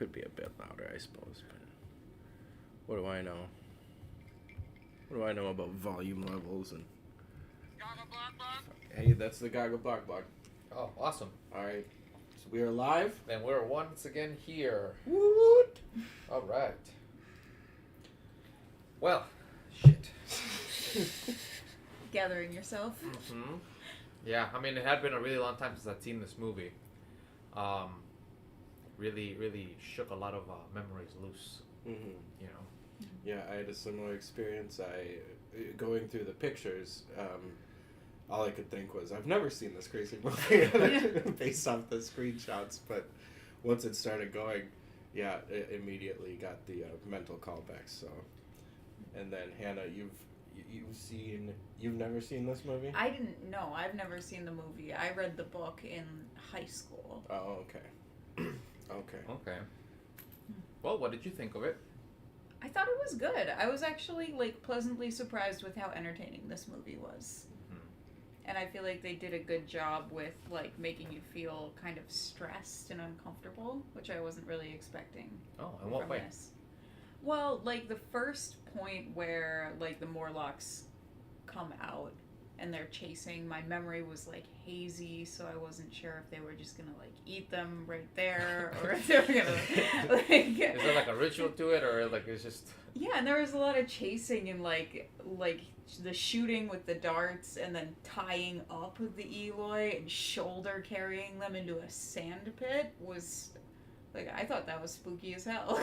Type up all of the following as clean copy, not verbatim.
could be a bit louder, I suppose. But what do I know? What do I know about volume levels and? Hey, that's the Goggle Block Block. Oh, awesome. All right, so we are live. And we're once again here. Woot! All right. Well, shit. Gathering yourself. Mm-hmm. Yeah, I mean, it had been a really long time since I'd seen this movie. Really shook a lot of memories loose. Mm-hmm. You know. Yeah, I had a similar experience. Going through the pictures, all I could think was, I've never seen this crazy movie based off the screenshots. But once it started going, yeah, it immediately got the mental callbacks. So, and then Hannah, you've never seen this movie? I didn't know. I've never seen the movie. I read the book in high school. Oh, okay. Okay. Well, what did you think of it? I thought it was good. I was actually pleasantly surprised with how entertaining this movie was. Mm-hmm. And I feel like they did a good job with making you feel kind of stressed and uncomfortable, which I wasn't really expecting. Oh, in what way? This. Well, the first point where the Morlocks come out and they're chasing, my memory was hazy, so I wasn't sure if they were just gonna eat them right there or if they were gonna Is there a ritual to it, or it's just? Yeah, and there was a lot of chasing and the shooting with the darts and then tying up the Eloy and shoulder carrying them into a sand pit was I thought that was spooky as hell.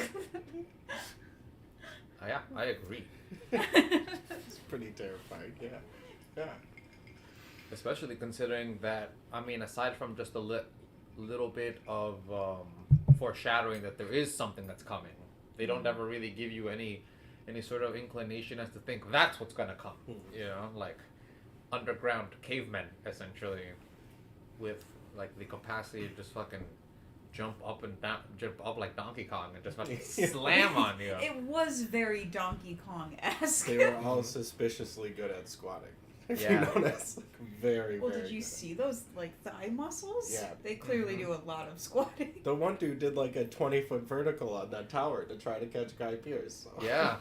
Yeah, I agree. It's pretty terrifying. Yeah. Especially considering that, I mean, aside from just a little bit of foreshadowing that there is something that's coming, they don't ever really give you any sort of inclination as to think that's what's gonna come. You know, underground cavemen essentially, with the capacity to just fucking jump up like Donkey Kong and just fucking slam on you. It was very Donkey Kong-esque. They were all suspiciously good at squatting. If Yeah. you notice, very, Well, very did you good. see those thigh muscles? Yeah. They clearly do a lot of squatting. The one dude did a 20-foot vertical on that tower to try to catch Guy Pearce. So. Yeah.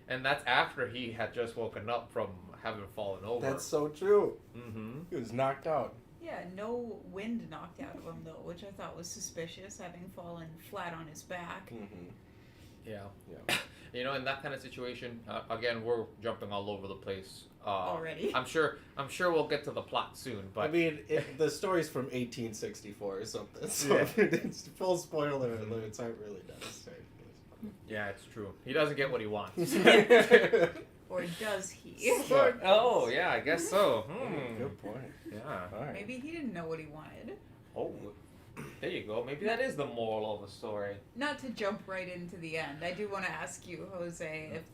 And that's after he had just woken up from having fallen over. That's so true. Mm-hmm. He was knocked out. Yeah, no wind knocked out of him though, which I thought was suspicious, having fallen flat on his back. Mm-hmm. Yeah. You know, in that kind of situation, again, we're jumping all over the place. Already. I'm sure we'll get to the plot soon, but... I mean, the story's from 1864 or something, so it's full spoiler alerts aren't really necessary. Yeah, it's true. He doesn't get what he wants. Or does he? Oh, yeah, I guess so. Good point. Yeah. All right. Maybe he didn't know what he wanted. Oh, there you go. Maybe that is the moral of the story. Not to jump right into the end, I do want to ask you, Jose, if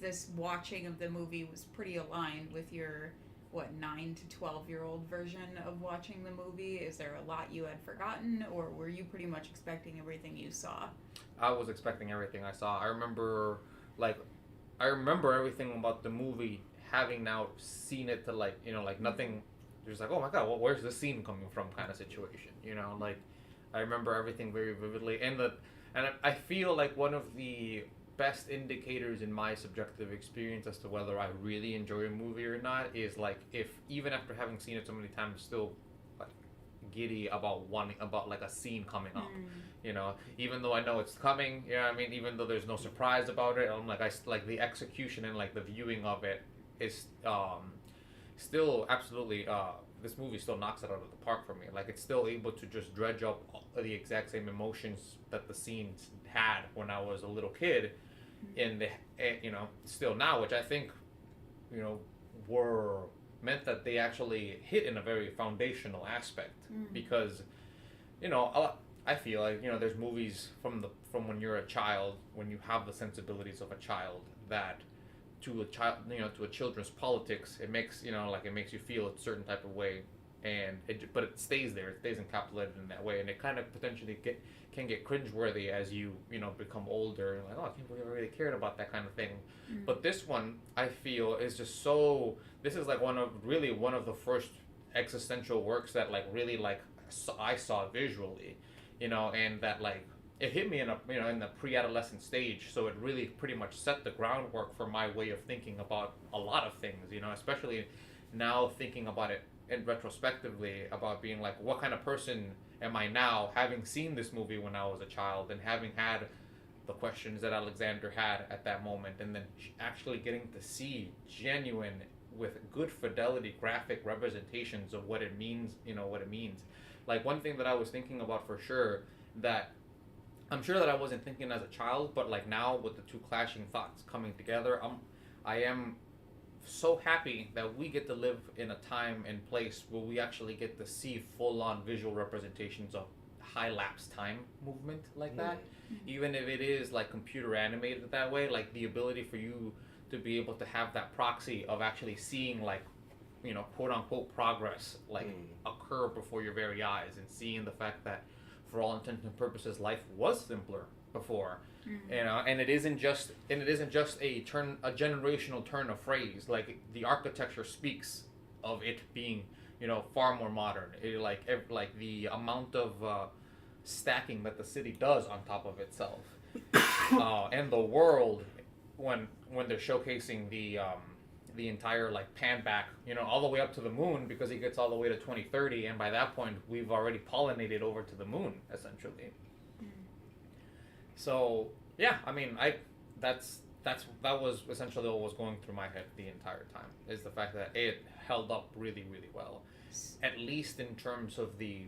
this watching of the movie was pretty aligned with your 9 to 12-year-old version of watching the movie. Is there a lot you had forgotten, or were you pretty much expecting everything you saw? I was expecting everything I saw. I remember everything about the movie, having now seen it to nothing. Just oh my god, where's the scene coming from kind of situation, you know? I remember everything very vividly, and I feel like one of the best indicators in my subjective experience as to whether I really enjoy a movie or not is if even after having seen it so many times, still giddy about a scene coming up, you know, even though I know it's coming, you know what I mean, even though there's no surprise about it. I'm the execution and the viewing of it is still absolutely this movie still knocks it out of the park for me. It's still able to just dredge up the exact same emotions that the scenes had when I was a little kid in the still now, which I think were meant that they actually hit in a very foundational aspect, because I feel there's movies from when you're a child, when you have the sensibilities of a child, that to a child, to a children's politics, it makes it makes you feel a certain type of way, but it stays there, it stays encapsulated in that way, and it kind of potentially can get cringeworthy as you become older, and I can't believe I really cared about that kind of thing. But this one, I feel, is just so. This is one of the first existential works that really I saw visually, and that it hit me in a in the pre-adolescent stage, so it really pretty much set the groundwork for my way of thinking about a lot of things, especially now thinking about it in retrospectively, about being like, what kind of person am I now, having seen this movie when I was a child and having had the questions that Alexander had at that moment, and then actually getting to see genuine, with good fidelity, graphic representations of what it means. What it means. Like, one thing that I was thinking about for sure, that I'm sure that I wasn't thinking as a child, but like now with the two clashing thoughts coming together, I am so happy that we get to live in a time and place where we actually get to see full-on visual representations of high lapse time movement like that. Even if it is like computer animated that way, like the ability for you to be able to have that proxy of actually seeing, like, quote unquote progress, like occur before your very eyes, and seeing the fact that for all intents and purposes life was simpler before. And it isn't just a generational turn of phrase. Like, the architecture speaks of it being far more modern. Like the amount of stacking that the city does on top of itself, and the world, when they're showcasing the entire, like, pan back, all the way up to the moon, because he gets all the way to 2030, and by that point we've already pollinated over to the moon essentially. So yeah, I mean, that was essentially what was going through my head the entire time, is the fact that it held up really, really well, at least in terms of the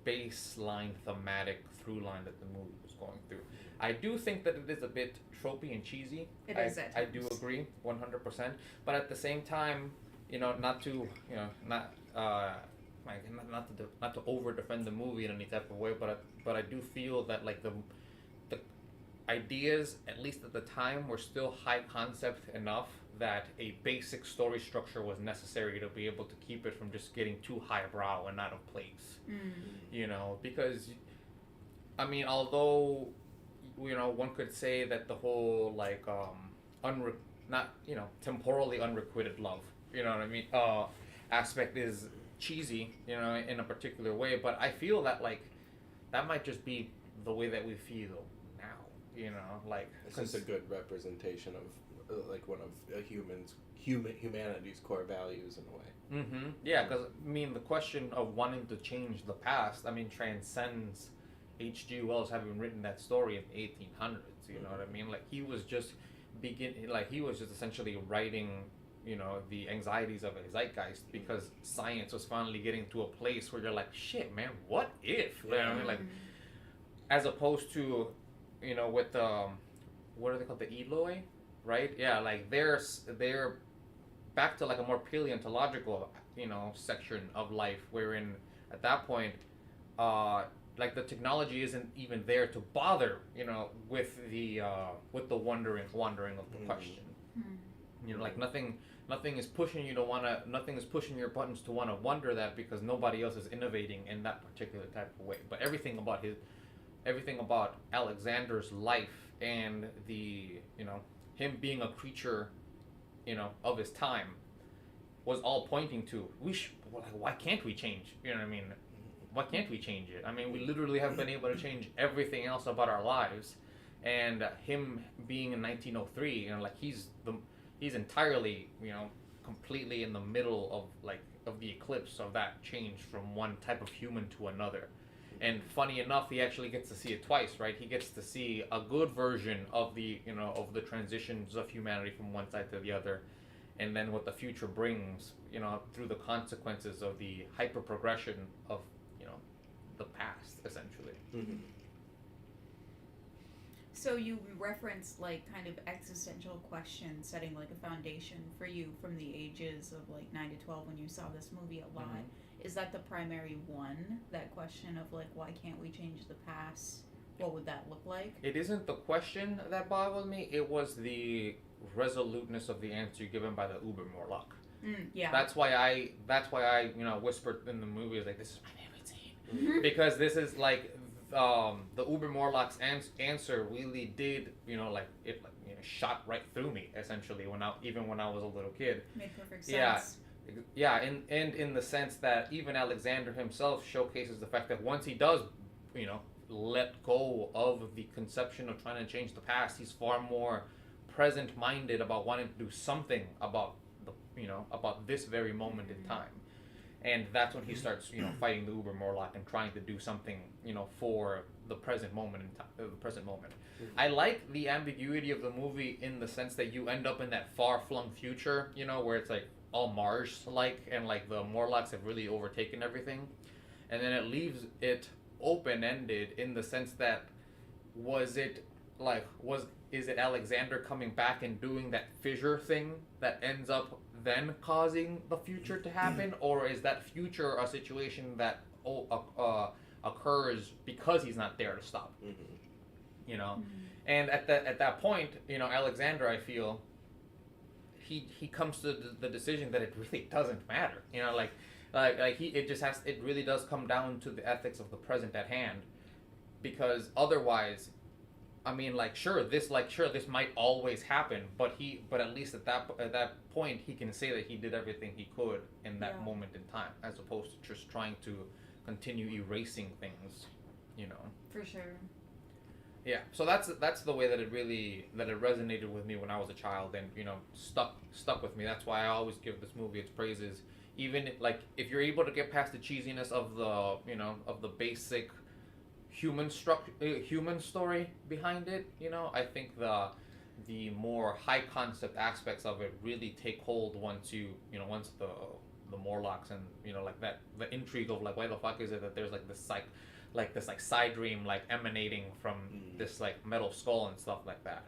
baseline thematic through line that the movie was going through. I do think that it is a bit tropey and cheesy. It is at I times. do agree 100%, but at the same time, not to not to over defend the movie in any type of way, but I do feel that, like, the ideas, at least at the time, were still high concept enough that a basic story structure was necessary to be able to keep it from just getting too highbrow and out of place. Because, I mean, although one could say that the whole, like, temporally unrequited love, you know what I mean, aspect is cheesy, in a particular way, but I feel that, like, that might just be the way that we feel now, like, it's just a good representation of like one of humanity's core values in a way. Yeah, because I mean, the question of wanting to change the past, I mean, transcends H.G. Wells having written that story in the 1800s. You know what I mean? Like, he was just essentially writing, the anxieties of a zeitgeist, because science was finally getting to a place where you're like, shit, man, what if? You know what I mean? Like, as opposed to, with what are they called, the Eloi, right? Yeah, like, they're back to, like, a more paleontological, section of life, wherein at that point, like, the technology isn't even there to bother, with the wandering of the question. Like, nothing is pushing you to nothing is pushing your buttons to want to wonder that, because nobody else is innovating in that particular type of way. But everything about Alexander's life, and the, him being a creature, of his time, was all pointing to, why can't we change? You know what I mean? Why can't we change it? I mean, we literally have been able to change everything else about our lives, and him being in 1903, like, he's entirely, completely in the middle of the eclipse of that change from one type of human to another. And funny enough, he actually gets to see it twice, right? He gets to see a good version of the, of the transitions of humanity from one side to the other, and then what the future brings, through the consequences of the hyper progression of, the past, essentially. So you referenced, like, kind of existential questions, setting, like, a foundation for you from the ages of, like, 9 to 12 when you saw this movie a lot. Is that the primary one, that question of, like, why can't we change the past? What would that look like? It isn't the question that bothered me, it was the resoluteness of the answer given by the Uber Morlock. Yeah. That's why I whispered in the movie, like, this is my favorite scene. Because this is, like, the Uber Morlock's answer really did, shot right through me, essentially, when I was a little kid. Made perfect sense. Yeah, and in the sense that even Alexander himself showcases the fact that once he does, let go of the conception of trying to change the past. He's far more present minded about wanting to do something about about this very moment in time. And that's when he starts, fighting the Uber Morlock and trying to do something, for the present moment in time, the present moment. Mm-hmm. I like the ambiguity of the movie in the sense that you end up in that far-flung future, where it's like all Mars-like, and like the Morlocks have really overtaken everything, and then it leaves it open-ended in the sense that is it Alexander coming back and doing that fissure thing that ends up then causing the future to happen, or is that future a situation that occurs because he's not there to stop? Mm-hmm. And at that point, Alexander, I feel he comes to the decision that it really doesn't matter. It really does come down to the ethics of the present at hand, because otherwise, I mean, this might always happen, but at least at that point he can say that he did everything he could in that moment in time, as opposed to just trying to continue erasing things, For sure. Yeah, so that's the way that it resonated with me when I was a child, and stuck with me. That's why I always give this movie its praises. Even if you're able to get past the cheesiness of the basic human story behind it, I think the more high concept aspects of it really take hold once the Morlocks and that the intrigue of why the fuck is it that there's this side dream emanating from this metal skull and stuff like that.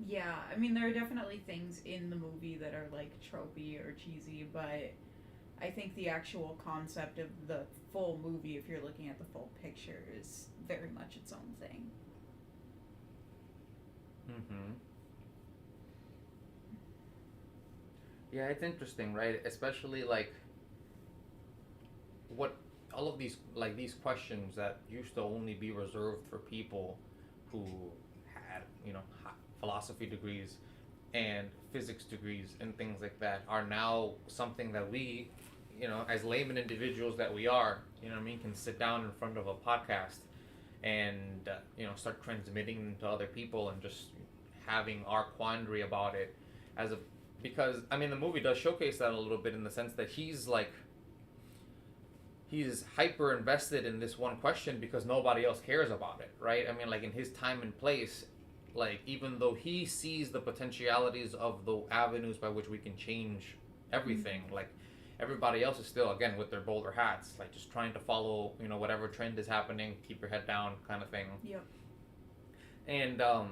Yeah, I mean, there are definitely things in the movie that are tropey or cheesy, but I think the actual concept of the full movie, if you're looking at the full picture, is very much its own thing. Yeah, it's interesting, right? Especially what all of these questions that used to only be reserved for people who had philosophy degrees and physics degrees and things like that are now something that we, as layman individuals that we are, can sit down in front of a podcast and start transmitting to other people and just having our quandary about it because I mean the movie does showcase that a little bit in the sense that he's hyper invested in this one question because nobody else cares about it, right? I mean, in his time and place, even though he sees the potentialities of the avenues by which we can change everything, everybody else is still, again, with their bowler hats, just trying to follow, whatever trend is happening, keep your head down kind of thing. Yep. And I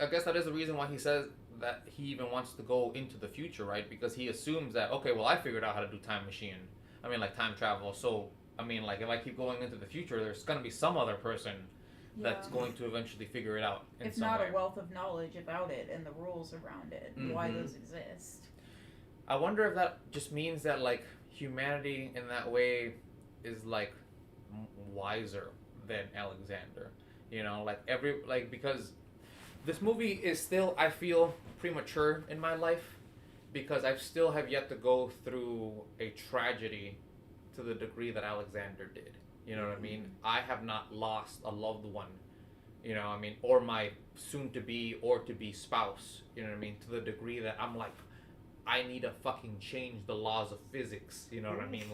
guess that is the reason why he says that he even wants to go into the future, right? Because he assumes that, okay, well, I figured out how to do time machine. I mean, time travel. So, I mean, if I keep going into the future, there's going to be some other person that's going to eventually figure it out in if some not way. A wealth of knowledge about it and the rules around it, why those exist. I wonder if that just means that, humanity in that way is, wiser than Alexander. Because this movie is still, I feel, premature in my life. Because I still have yet to go through a tragedy to the degree that Alexander did. You know what I mean? I have not lost a loved one, or my soon-to-be or to-be spouse, you know what I mean? To the degree that I'm I need to fucking change the laws of physics, you know what I mean?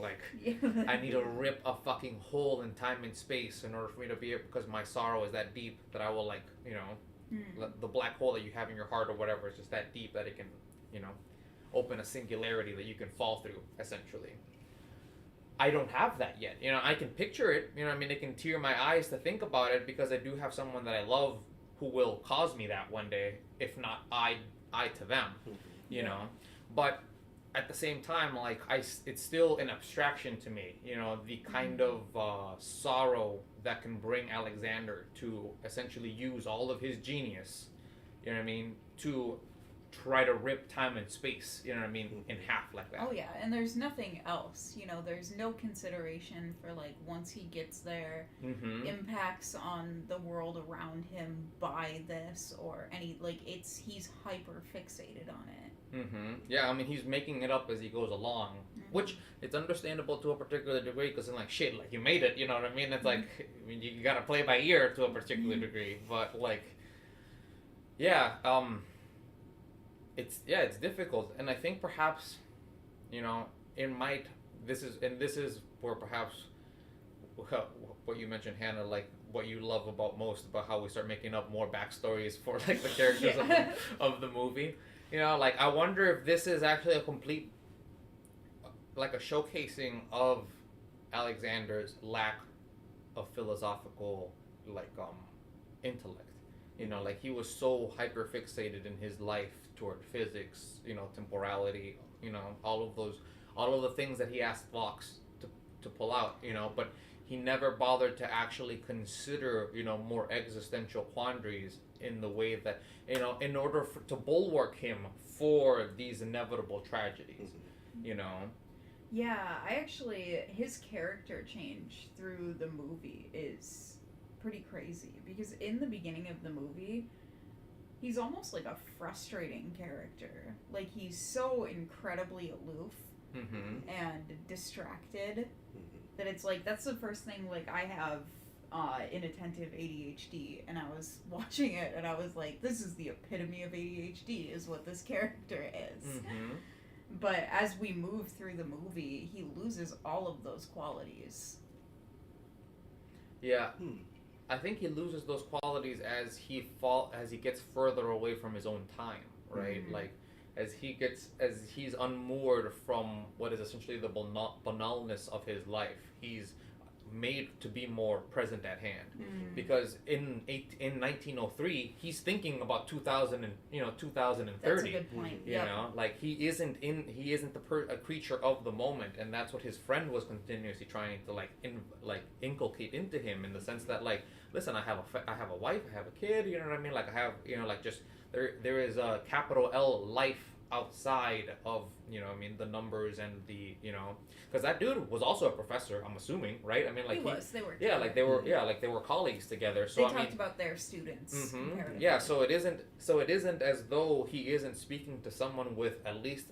I need to rip a fucking hole in time and space in order for me to be, because my sorrow is that deep that I will, the black hole that you have in your heart or whatever is just that deep that it can, open a singularity that you can fall through, essentially. I don't have that yet. I can picture it, it can tear my eyes to think about it because I do have someone that I love who will cause me that one day, if not I to them, But at the same time, it's still an abstraction to me, the kind of sorrow that can bring Alexander to essentially use all of his genius, to try to rip time and space, in half like that. Oh yeah, and there's nothing else, there's no consideration for once he gets there, impacts on the world around him by this or any, he's hyper fixated on it. Yeah, I mean, he's making it up as he goes along, which it's understandable to a particular degree because, like, shit, like, you made it, you know what I mean? It's like, I mean, you gotta play by ear to a particular degree, but, like, yeah, it's difficult, and I think perhaps, you know, it might, this is where perhaps what you mentioned, Hannah, like, what you love about most about how we start making up more backstories for, like, the characters of the movie. You know, like, I wonder if this is actually a complete, like, a showcasing of Alexander's lack of philosophical, like, intellect. You know, like, he was so hyper fixated in his life toward physics, you know, temporality, you know, all of the things that he asked Fox to pull out, you know, but he never bothered to actually consider, you know, more existential quandaries in the way that, you know, in order to bulwark him for these inevitable tragedies, you know. Yeah, his character change through the movie is pretty crazy because in the beginning of the movie, he's almost like a frustrating character. Like, he's so incredibly aloof and distracted that it's like, that's the first thing, like, I have inattentive ADHD, and I was watching it and I was like, this is the epitome of ADHD is what this character is. But as we move through the movie, he loses all of those qualities. Yeah. I think he loses those qualities as he gets further away from his own time, right? Like, as he's unmoored from what is essentially the banalness of his life, he's made to be more present at hand. Because in 1903, he's thinking about 2030. That's a good point. You know, like, he isn't a creature of the moment, and that's what his friend was continuously trying to inculcate into him, in the sense that, like, listen, I have a wife, I have a kid, you know what I mean? Like, I have, you know, like, just there is a capital L life outside of, you know, I mean, the numbers and the, you know, because that dude was also a professor, I'm assuming, right? I mean, like, they were they were colleagues together. So they talked about their students. Yeah, so it isn't as though he isn't speaking to someone with at least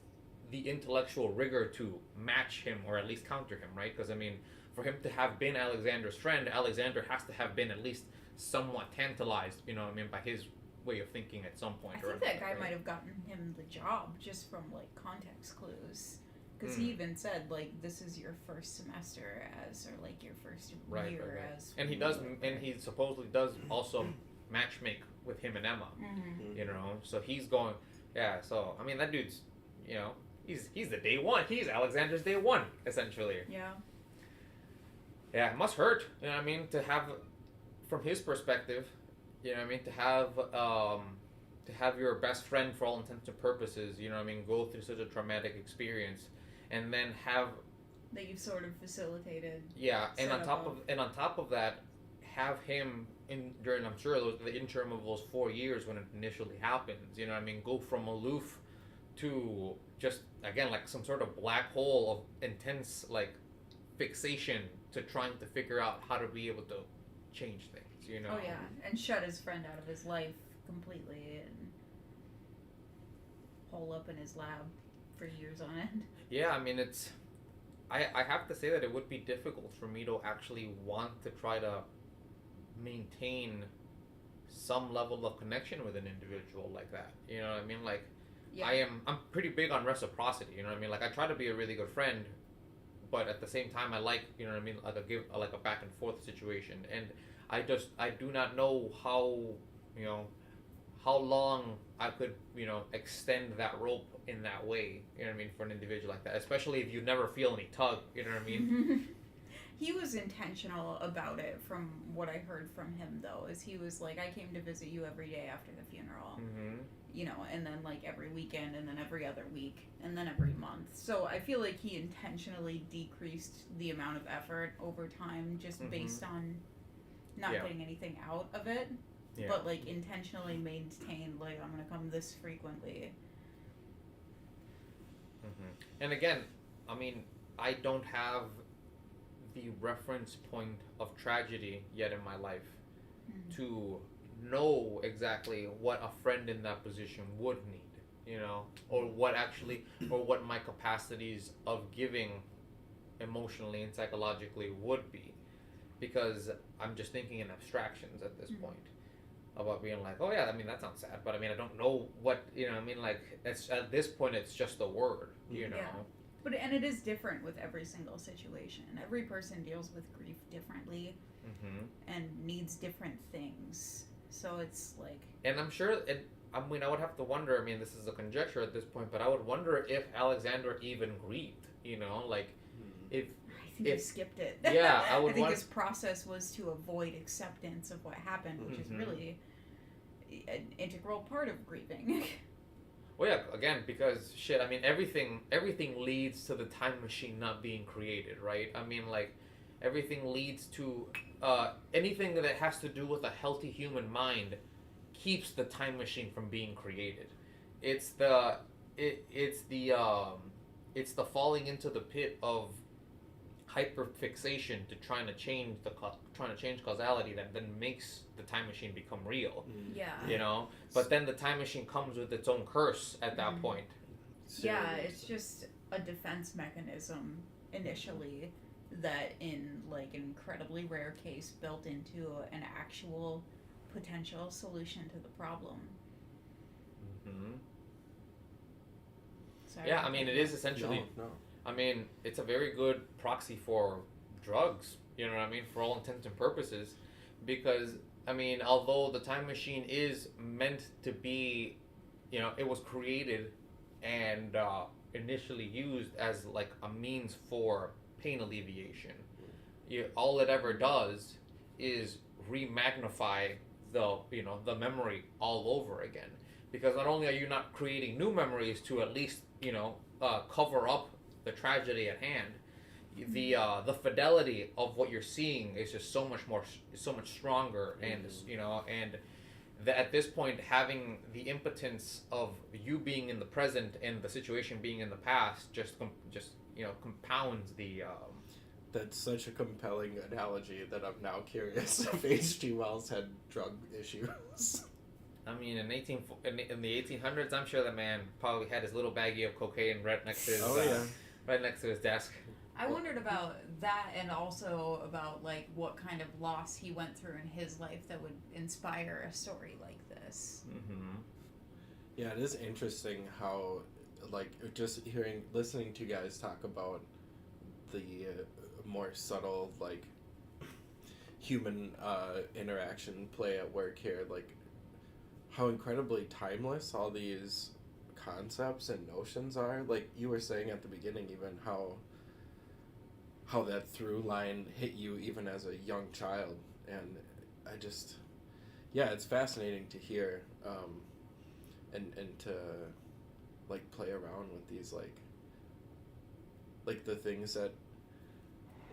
the intellectual rigor to match him or at least counter him, right? Because, I mean, for him to have been Alexander's friend, Alexander has to have been at least somewhat tantalized, you know what I mean, by his way of thinking at some point. I think that guy might have gotten him the job just from, like, context clues. Because he even said, like, this is your first semester as, or, like, your first year as. And he supposedly does also matchmake with him and Emma, you know, so he's going, yeah, so, I mean, that dude's, you know, he's the day one, he's Alexander's day one, essentially. Yeah, it must hurt, you know what I mean, to have, from his perspective, you know what I mean, to have your best friend, for all intents and purposes, you know what I mean, go through such a traumatic experience, and then have that you've sort of facilitated. Yeah, and on top of that, have him during, I'm sure, the interim of those 4 years when it initially happens, you know what I mean, go from aloof to just, again, like some sort of black hole of intense, like, fixation to trying to figure out how to be able to change things, you know. Oh yeah, and shut his friend out of his life completely and hole up in his lab for years on end. Yeah, I mean, I have to say that it would be difficult for me to actually want to try to maintain some level of connection with an individual like that. You know what I mean? Like, I'm pretty big on reciprocity, you know what I mean? Like, I try to be a really good friend, but at the same time, I like, you know what I mean, like a back and forth situation. And I do not know how, you know, how long I could, you know, extend that rope in that way, you know what I mean, for an individual like that, especially if you never feel any tug, you know what I mean? He was intentional about it, from what I heard from him, though, is he was like, I came to visit you every day after the funeral, you know, and then, like, every weekend, and then every other week, and then every month. So I feel like he intentionally decreased the amount of effort over time, just based on not getting anything out of it. But, like, intentionally maintained, like, I'm gonna come this frequently. And again, I mean, I don't have the reference point of tragedy yet in my life to know exactly what a friend in that position would need. you know, or what my capacities of giving emotionally and psychologically would be, because I'm just thinking in abstractions at this point about being like, oh yeah, I mean that sounds sad, but I mean I don't know what, you know, I mean like it's at this point it's just a word, you know. Yeah. But and it is different with every single situation. Every person deals with grief differently and needs different things. So it's like, and I'm sure it. I mean, I would have to wonder. I mean, this is a conjecture at this point, but I would wonder if Alexander even grieved. You know, like if I think he skipped it. Yeah, I would. I think his process was to avoid acceptance of what happened, which is really an integral part of grieving. Well, yeah, again, because shit. I mean, everything leads to the time machine not being created, right? I mean, like everything leads to anything that has to do with a healthy human mind keeps the time machine from being created. It's the falling into the pit of hyperfixation to trying to change causality that then makes the time machine become real. Yeah. You know, but then the time machine comes with its own curse at that point. Yeah, it's just a defense mechanism initially that in like an incredibly rare case built into an actual potential solution to the problem. Sorry, yeah, I mean, it is essentially. No. I mean, it's a very good proxy for drugs. You know what I mean? For all intents and purposes, because I mean, although the time machine is meant to be, you know, it was created and initially used as like a means for pain alleviation. All it ever does is remagnify the memory all over again, because not only are you not creating new memories to at least cover up the tragedy at hand, the fidelity of what you're seeing is just so much stronger, and at this point having the impotence of you being in the present and the situation being in the past just compounds the That's such a compelling analogy that I'm now curious if H.G. Wells had drug issues. I mean, in the 1800s, I'm sure the man probably had his little baggie of cocaine right next to his desk. I wondered about that, and also about like what kind of loss he went through in his life that would inspire a story like this. Yeah, it is interesting how, like, just listening to you guys talk about the more subtle, like, human interaction play at work here, like, how incredibly timeless all these concepts and notions are. Like you were saying at the beginning, even how that through line hit you even as a young child, and it's fascinating to hear, and to like play around with these like the things that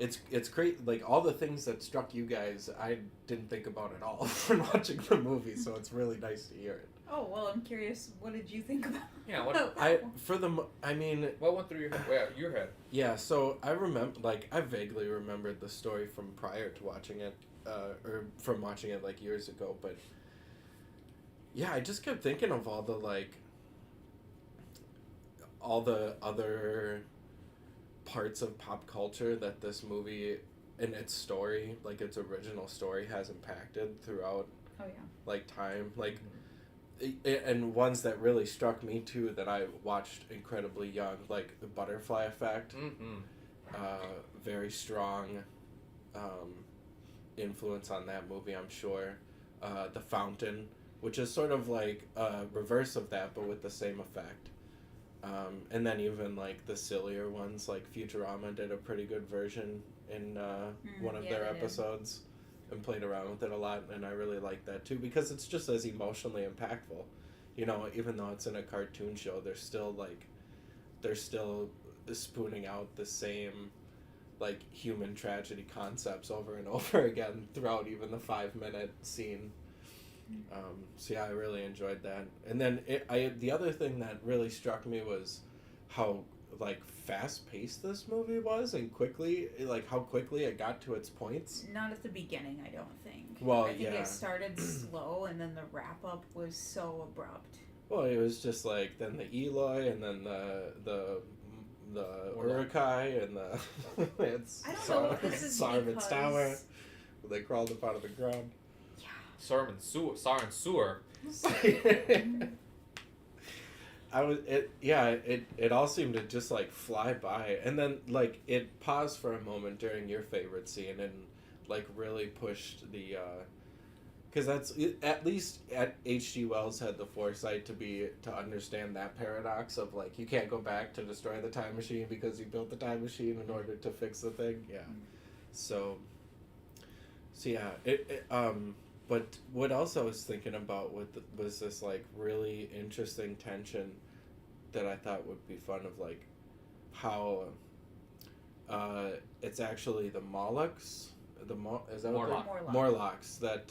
it's great, like all the things that struck you guys I didn't think about at all when watching the movie, so it's really nice to hear it. Oh, well, I'm curious, what did you think about? Yeah, what went through your head? Yeah, so I vaguely remembered the story from prior to watching it, or from watching it like years ago, but yeah, I just kept thinking of all the other parts of pop culture that this movie and its story, like its original story, has impacted throughout like time, like and ones that really struck me too that I watched incredibly young, like The Butterfly Effect. Very strong influence on that movie, I'm sure. The Fountain, which is sort of like a reverse of that but with the same effect. And then even like the sillier ones, like Futurama did a pretty good version in one of their episodes and played around with it a lot, and I really like that too because it's just as emotionally impactful. You know, even though it's in a cartoon show, they're still spooning out the same like human tragedy concepts over and over again throughout even the 5-minute scene. So yeah, I really enjoyed that. And then the other thing that really struck me was how like fast-paced this movie was, and how quickly it got to its points. Not at the beginning, I don't think. Well, I think it started slow, and then the wrap-up was so abrupt. Well, it was just like then the Eloy and then the Urukai and the it's I don't know if this is Saruman's because... tower. They crawled up out of the ground. Yeah. Sauron Sewer. It all seemed to just like fly by, and then like it paused for a moment during your favorite scene and like really pushed the because at least H.G. Wells had the foresight to understand that paradox of like you can't go back to destroy the time machine because you built the time machine in order to fix the thing. Yeah. So yeah, but what else I was thinking about was this like really interesting tension that I thought would be fun of like how it's actually the Molochs, is that what Morlock. Morlocks that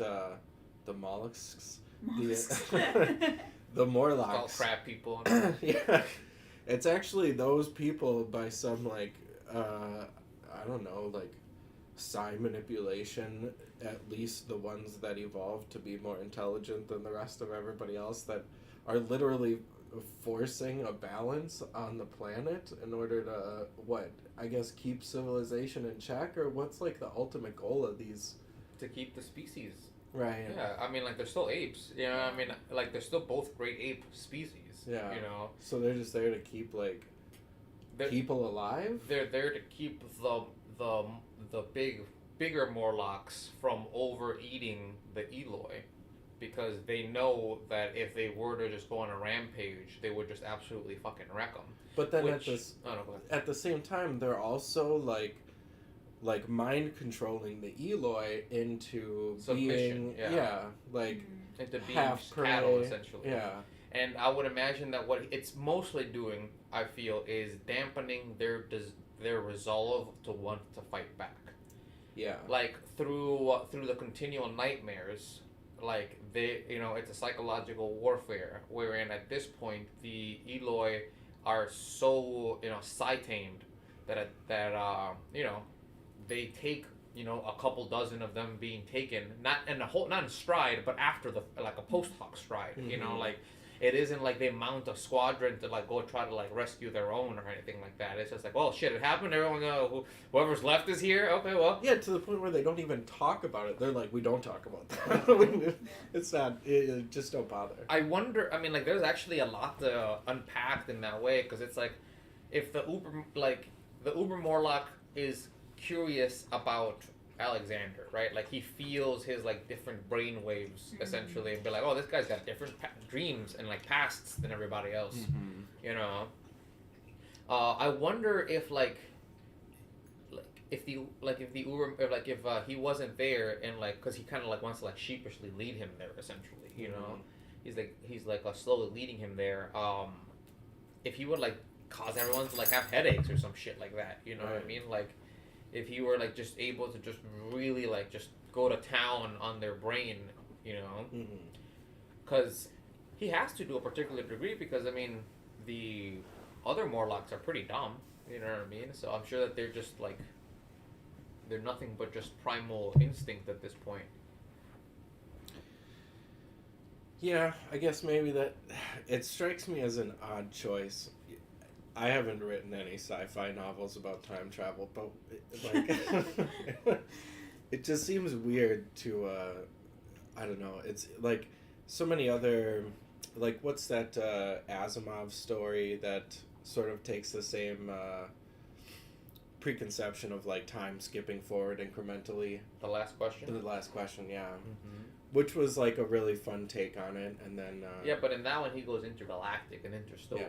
the mollusks, Mollusks. the All Morlocks. crab people. Yeah, it's actually those people by some like I don't know, like psi manipulation, at least the ones that evolved to be more intelligent than the rest of everybody else, that are literally forcing a balance on the planet in order to I guess keep civilization in check, or what's like the ultimate goal of these? To keep the species. Right. Yeah, I mean, like, they're still apes. You know, I mean, like, they're still both great ape species. Yeah. You know? So they're just there to keep, like, people alive? They're there to keep the bigger Morlocks from overeating the Eloy. Because they know that if they were to just go on a rampage, they would just absolutely fucking wreck them. But then go ahead. at the same time, they're also, like mind controlling the Eloy into Submission, being like into being half prey, cattle, essentially. Yeah. And I would imagine that what it's mostly doing, I feel, is dampening their resolve to want to fight back. Yeah. Like through the continual nightmares, like it's a psychological warfare wherein at this point the Eloy are so psi-tamed that they take a couple dozen of them being taken, not in stride, but after like a post hoc stride. Mm-hmm. Like it isn't like they mount a squadron to like go try to like rescue their own or anything like that. It's just like, oh shit, it happened. Everyone, whoever's left is here. Okay, well. Yeah, to the point where they don't even talk about it. They're like, we don't talk about that. It's not. It just don't bother. I wonder. I mean, like, there's actually a lot to unpack in that way, because it's like, if the Uber Morlock is curious about Alexander, right? Like, he feels his like different brain waves essentially, and be like, oh, this guy's got different dreams and like pasts than everybody else. Mm-hmm. I wonder if if he wasn't there, and like, because he kind of like wants to like sheepishly lead him there essentially. He's like slowly leading him there. If he would like cause everyone to like have headaches or some shit like that, you know what I mean? Like, if he were like just able to just really like just go to town on their brain, because he has to to a particular degree, because I mean the other Morlocks are pretty dumb, you know what I mean? So I'm sure that they're just like, they're nothing but just primal instinct at this point. Yeah, I guess maybe that it strikes me as an odd choice. I haven't written any sci-fi novels about time travel, but it just seems weird to I don't know. It's like so many other, like, what's that Asimov story that sort of takes the same preconception of like time skipping forward incrementally? The Last Question? The Last Question, yeah. Which was like a really fun take on it, and then yeah, but in that one he goes intergalactic and interstellar.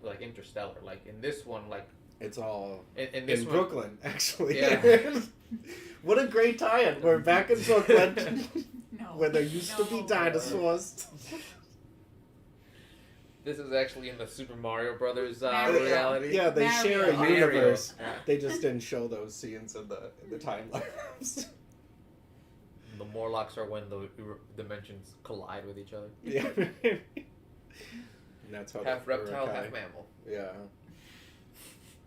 Like in this one, like it's all in this in one, Brooklyn, actually. Yeah. What a great tie-in! We're back in Brooklyn, No. where there used to be dinosaurs. This is actually in the Super Mario Brothers Mario. reality. Yeah, they share a Mario. universe. Yeah. They just didn't show those scenes in the timelines. The Morlocks are when the dimensions collide with each other. Yeah. And that's how Half the reptile, Urukai- half mammal. Yeah.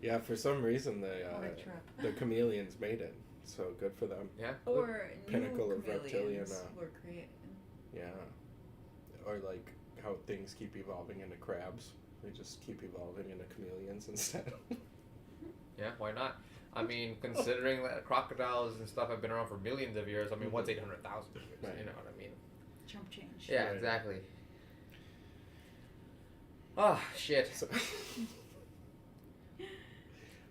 Yeah, for some reason What a trip. the chameleons made it. So good for them. Yeah. Or Pinnacle new of reptilian, chameleons were created. Yeah. Or like how things keep evolving into crabs. They just keep evolving into chameleons instead. Yeah, why not? I mean, considering that crocodiles and stuff have been around for millions of years, I mean, what's 800,000 years? Right. You know what I mean? Chump change. Yeah, Right. exactly. Oh, shit. So,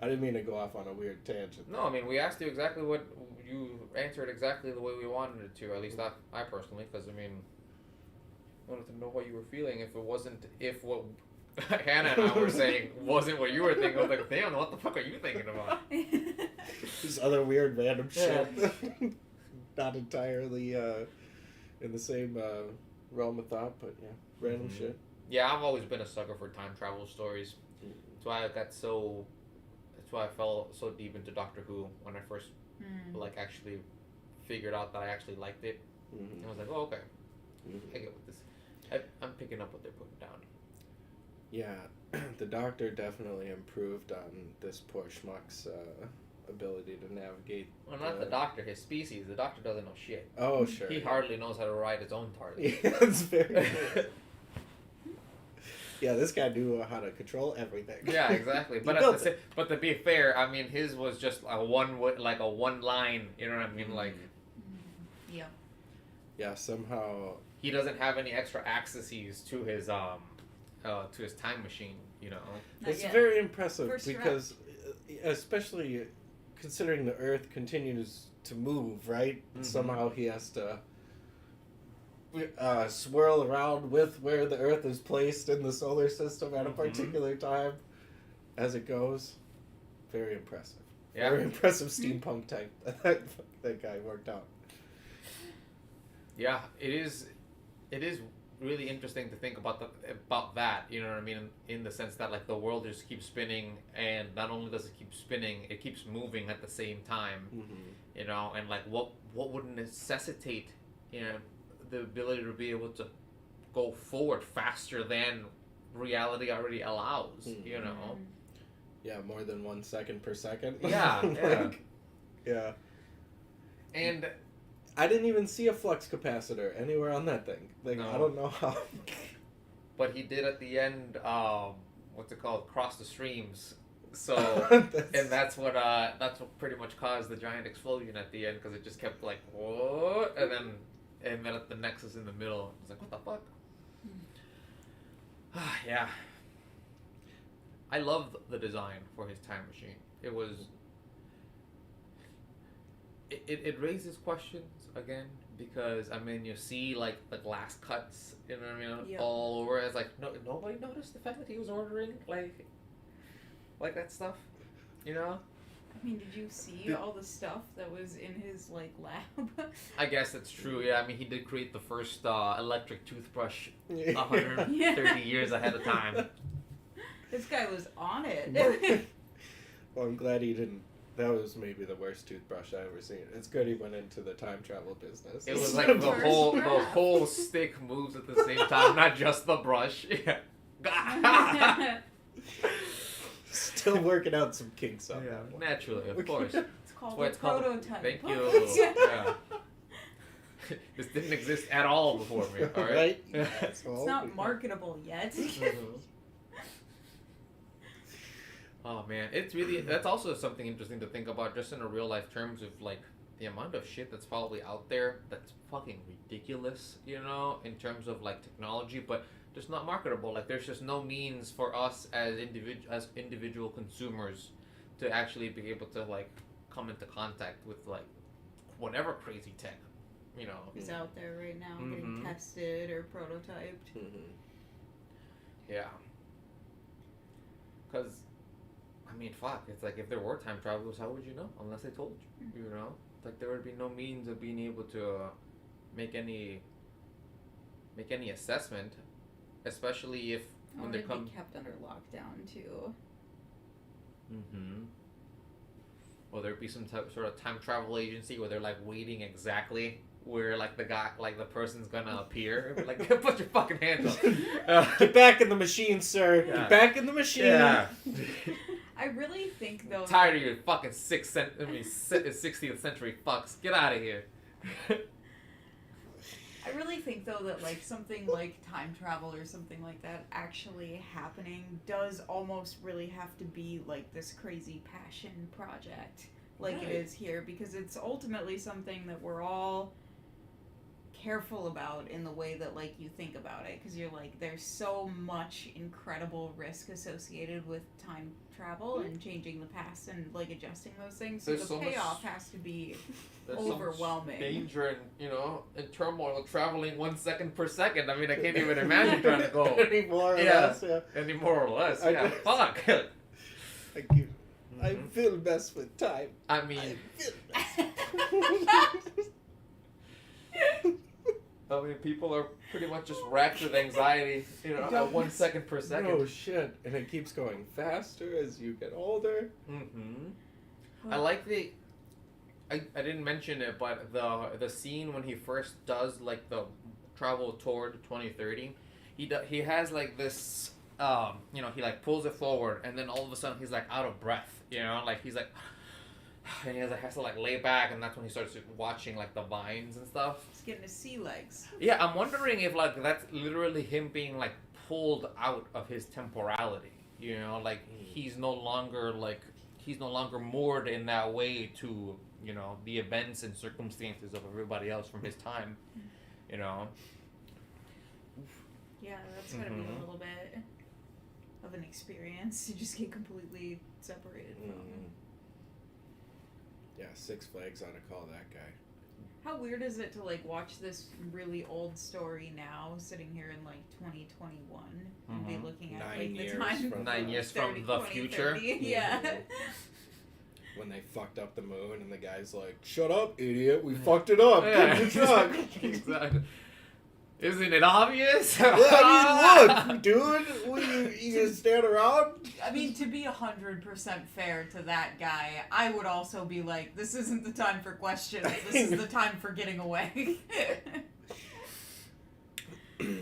I didn't mean to go off on a weird tangent. No, I mean, we asked you exactly what you answered exactly the way we wanted it to. At least I personally, because I mean, I wanted to know what you were feeling. If it wasn't, if what Hannah and I were saying wasn't what you were thinking, I was like, damn, what the fuck are you thinking about? Just other weird random Yeah. shit. Not entirely in the same realm of thought, but yeah, random Mhm. shit. Yeah, I've always been a sucker for time travel stories. That's why I got so. That's why I fell so deep into Doctor Who when I first like actually figured out that I actually liked it. Mm-hmm. I was like, oh, okay, I Mm-hmm. get what this. I'm picking up what they're putting down. Yeah, the Doctor definitely improved on this poor schmuck's ability to navigate. Well, not the Doctor, his species. The Doctor doesn't know shit. Oh, sure. He hardly knows how to ride his own TARDIS. Yeah, that's very true. Yeah, this guy knew how to control everything. Yeah, exactly. But but to be fair, I mean, his was just a one line. You know what I mean? Like Yeah. Yeah, somehow. he doesn't have any extra accesses to his time machine. You know. Not It's yet. very impressive First because, especially considering the Earth continues to move, right? Mhm. Somehow he has to swirl around with where the Earth is placed in the solar system at a Mhm. particular time as it goes. Very impressive. Yeah. Very impressive steampunk type that guy worked out. Yeah, it is. It is really interesting to think about that. You know what I mean? In the sense that like the world just keeps spinning, and not only does it keep spinning, it keeps moving at the same time. Mm-hmm. You know, and like what would necessitate, you know, the ability to be able to go forward faster than reality already allows. Mhm. You know. Yeah, more than 1 second per second. Yeah, yeah. Like, yeah. And I didn't even see a flux capacitor anywhere on that thing. Like, No. I don't know how. but he did at the end. What's it called? Cross the streams. So. And that's what pretty much caused the giant explosion at the end, because it just kept like what, and then at the nexus in the middle, it's like what the fuck. Yeah, I love the design for his time machine. It was. It raises questions again, because I mean you see like the glass cuts, you know what I mean, Yep. all over. It's like nobody noticed the fact that he was ordering like that stuff, you know. I mean, did you see all the stuff that was in his like lab? I guess that's true. Yeah, I mean he did create the first electric toothbrush 130 Yeah. years ahead of time. This guy was on it. Well, I'm glad he didn't. That was maybe the worst toothbrush I ever seen. It's good he went into the time travel business. It was It's like the the first whole breath. stick moves at the same time, not just the brush. Yeah. Still working out some kinks on Yeah, that one. naturally, of course. It's called Why a it's called- prototype. Thank you. Yeah. This didn't exist at all before me. All right. Right? It's not marketable yet. Oh man, it's really that's also something interesting to think about, just in a real life terms, of like the amount of shit that's probably out there that's fucking ridiculous, you know, in terms of like technology, but just not marketable. Like there's just no means for us as individual consumers to actually be able to like come into contact with like whatever crazy tech, you know. Is out there right now, getting Mhm. tested or prototyped. Mhm. Yeah. Because, I mean, fuck, it's like if there were time travelers, how would you know? Unless they told you, you know? Like there would be no means of being able to make any assessment, especially if Or when they it'd come. be kept under lockdown too. Mm-hmm. Will there be some sort of time travel agency where they're like waiting exactly where like the person's gonna appear? Like, put your fucking hands up. Get back in the machine, sir. Yeah. Get back in the machine. Yeah. I really think though. Tired of your fucking 60th century fucks. Get out of here. I really think though that like something like time travel or something like that actually happening does almost really have to be like this crazy passion project like Right. it is here, because it's ultimately something that we're all careful about in the way that like you think about it, because you're like, there's so much incredible risk associated with time travel and changing the past and like adjusting those things, so There's the so much- payoff has to be There's so much overwhelming. danger and turmoil traveling 1 second per second. I mean, I can't even imagine trying to go Any more or Yeah. less, yeah. any more or less. I Yeah, just- fuck. I keep, I Mhm. feel best with time. I I mean, feel best. people are pretty much just racked with anxiety, at 1 second per second. No shit, and it keeps going faster as you get older. Mm-hmm. I like I didn't mention it, but the scene when he first does like the travel toward 2030, he has like this, he like pulls it forward, and then all of a sudden he's like out of breath, like he's like, and he has to like lay back, and that's when he starts watching like the vines and stuff. He's getting his sea legs. Yeah, I'm wondering if like that's literally him being like pulled out of his temporality. Like he's no longer moored in that way to the events and circumstances of everybody else from his time. Yeah, that's gotta be Mhm. a little bit of an experience to just get completely separated from. Yeah, Six Flags ought to call that guy. How weird is it to like watch this really old story now, sitting here in like 2021, and be Mhm. looking at 9 like the years time from 9 years from 30, the 20, future. 30. Yeah. When they fucked up the moon, and the guy's like, "Shut up, idiot! We fucked it up. Get in the truck." Exactly. Isn't it obvious? Yeah, I mean, look, dude, you gonna stand around? I mean, to be 100% fair to that guy, I would also be like, this isn't the time for questions. This is the time for getting away.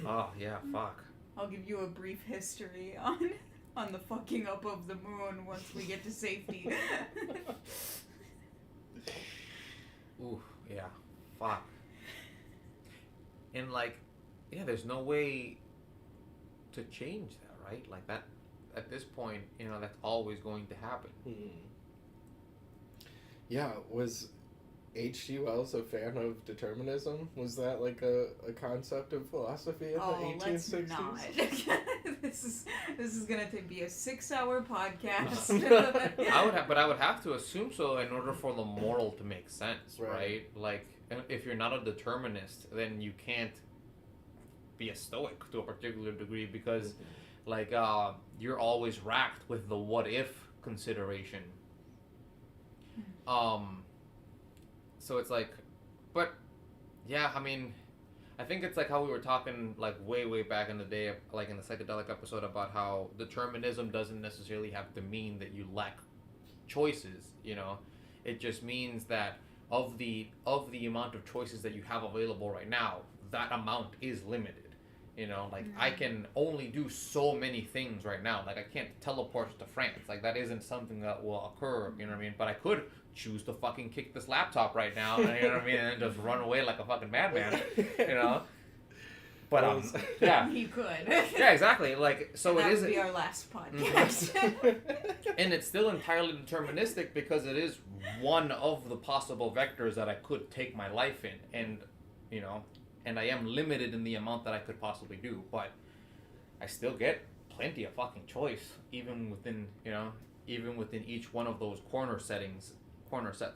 Oh yeah, fuck. I'll give you a brief history on the fucking up of the moon once we get to safety. Ooh, yeah, fuck. And like, yeah, there's no way to change that, right? Like that, at this point, that's always going to happen. Yeah, was H.G. Wells a fan of determinism? Was that like a concept of philosophy in the 1860s? Let's not. This is gonna be a 6-hour podcast. I would have to assume so in order for the moral to make sense, Right. right? Like, if you're not a determinist, then you can't be a stoic to a particular degree because, like, you're always racked with the what if consideration. So it's like, but yeah, I mean, I think it's like how we were talking like way back in the day, like in the psychedelic episode, about how determinism doesn't necessarily have to mean that you lack choices. It just means that of the amount of choices that you have available right now, that amount is limited. Like I can only do so many things right now. Like I can't teleport to France. Like that isn't something that will occur. You know what I mean? But I could choose to fucking kick this laptop right now. And, you know what I mean? And just run away like a fucking madman. But yeah. You could. Yeah, exactly. Like so, that it would isn't. be our last podcast. And it's still entirely deterministic because it is one of the possible vectors that I could take my life in, and and I am limited in the amount that I could possibly do, but I still get plenty of fucking choice, even within each one of those corner sets,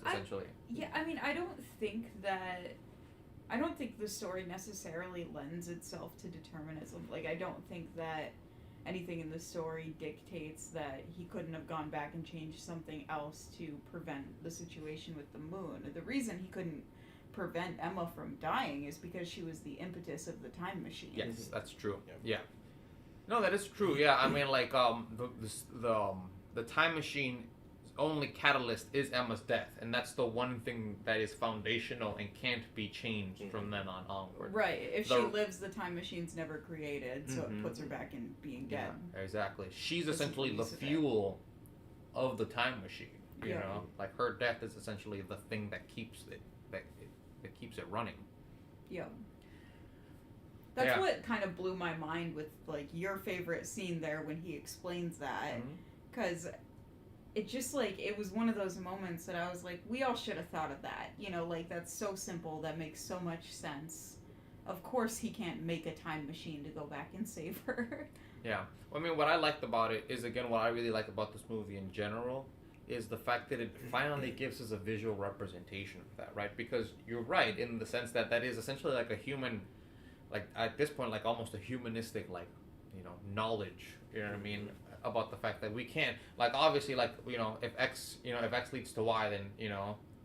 essentially. Yeah, I mean, I don't think the story necessarily lends itself to determinism. Like, I don't think that anything in the story dictates that he couldn't have gone back and changed something else to prevent the situation with the moon. The reason he couldn't prevent Emma from dying is because she was the impetus of the time machine. Yes, that's true. Yeah. No, that is true. Yeah, I mean, like, the time machine only catalyst is Emma's death, and that's the one thing that is foundational and can't be changed from then on onward. Right. If she lives, the time machine's never created, so it puts her back in being dead. Yeah, exactly. She's Doesn't essentially the use it. fuel of the time machine. You Yeah. know, like her death is essentially the thing that keeps it running. Yeah. That's Yeah. what kind of blew my mind with like your favorite scene there when he explains that, because it just like it was one of those moments that I was like, we all should have thought of that. You know, like that's so simple, that makes so much sense. Of course, he can't make a time machine to go back and save her. Yeah. I mean, what I liked about it is, again, what I really like about this movie in general is the fact that it finally gives us a visual representation of that, right? Because you're right in the sense that that is essentially like a human, like at this point, like almost a humanistic, like, you know, knowledge, you know what I mean, about the fact that we can't, like, obviously, like, you know, if X leads to Y,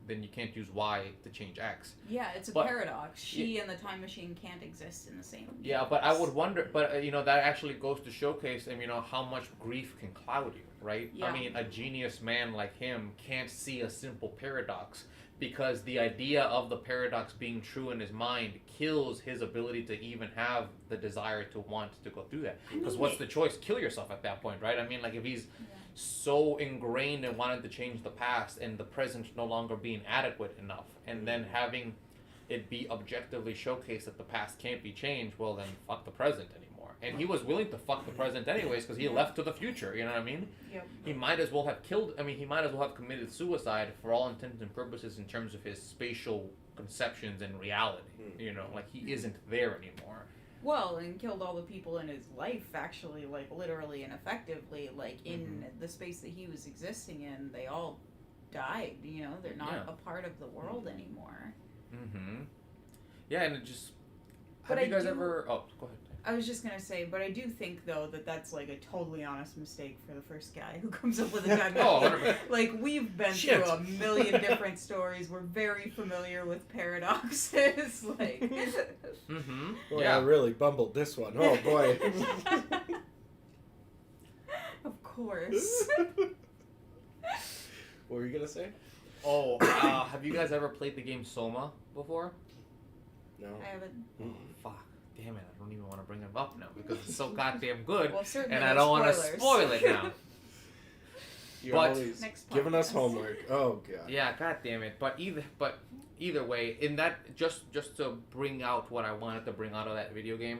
then you can't use Y to change X. Yeah, it's a paradox. She and the time machine can't exist in the same universe. Yeah, but I would wonder, but you know, that actually goes to showcase, you know, how much grief can cloud you, right? Yeah. I mean, a genius man like him can't see a simple paradox because the idea of the paradox being true in his mind kills his ability to even have the desire to want to go through that. Because what's the choice? Kill yourself at that point, right? I mean, like, if he's so ingrained in wanting to change the past and the present no longer being adequate enough, and then having it be objectively showcased that the past can't be changed, well then fuck the present anymore. And he was willing to fuck the present anyways because he left to the future, you know what I mean? Yep. He might as well have he might as well have committed suicide for all intents and purposes in terms of his spatial conceptions and reality, you know, like he isn't there anymore. Well, and killed all the people in his life, actually, like, literally and effectively, like, in the space that he was existing in, they all died, you know? They're not a part of the world anymore. Yeah, and it just... But have you guys ever... Oh, go ahead. I was just gonna say, but I do think, though, that that's, like, a totally honest mistake for the first guy who comes up with a time machine. Like, we've been through a million different stories. We're very familiar with paradoxes. Like... Boy, I really bumbled this one. Oh, boy. Of course. What were you gonna say? Oh, have you guys ever played the game Soma before? No. I haven't. Oh, fuck. Damn it, I don't even want to bring it up now because it's so goddamn good, Well, and I don't want to spoil it now. You're always giving us homework. Oh, God. Yeah, god damn it. But either way, in that, just to bring out what I wanted to bring out of that video game,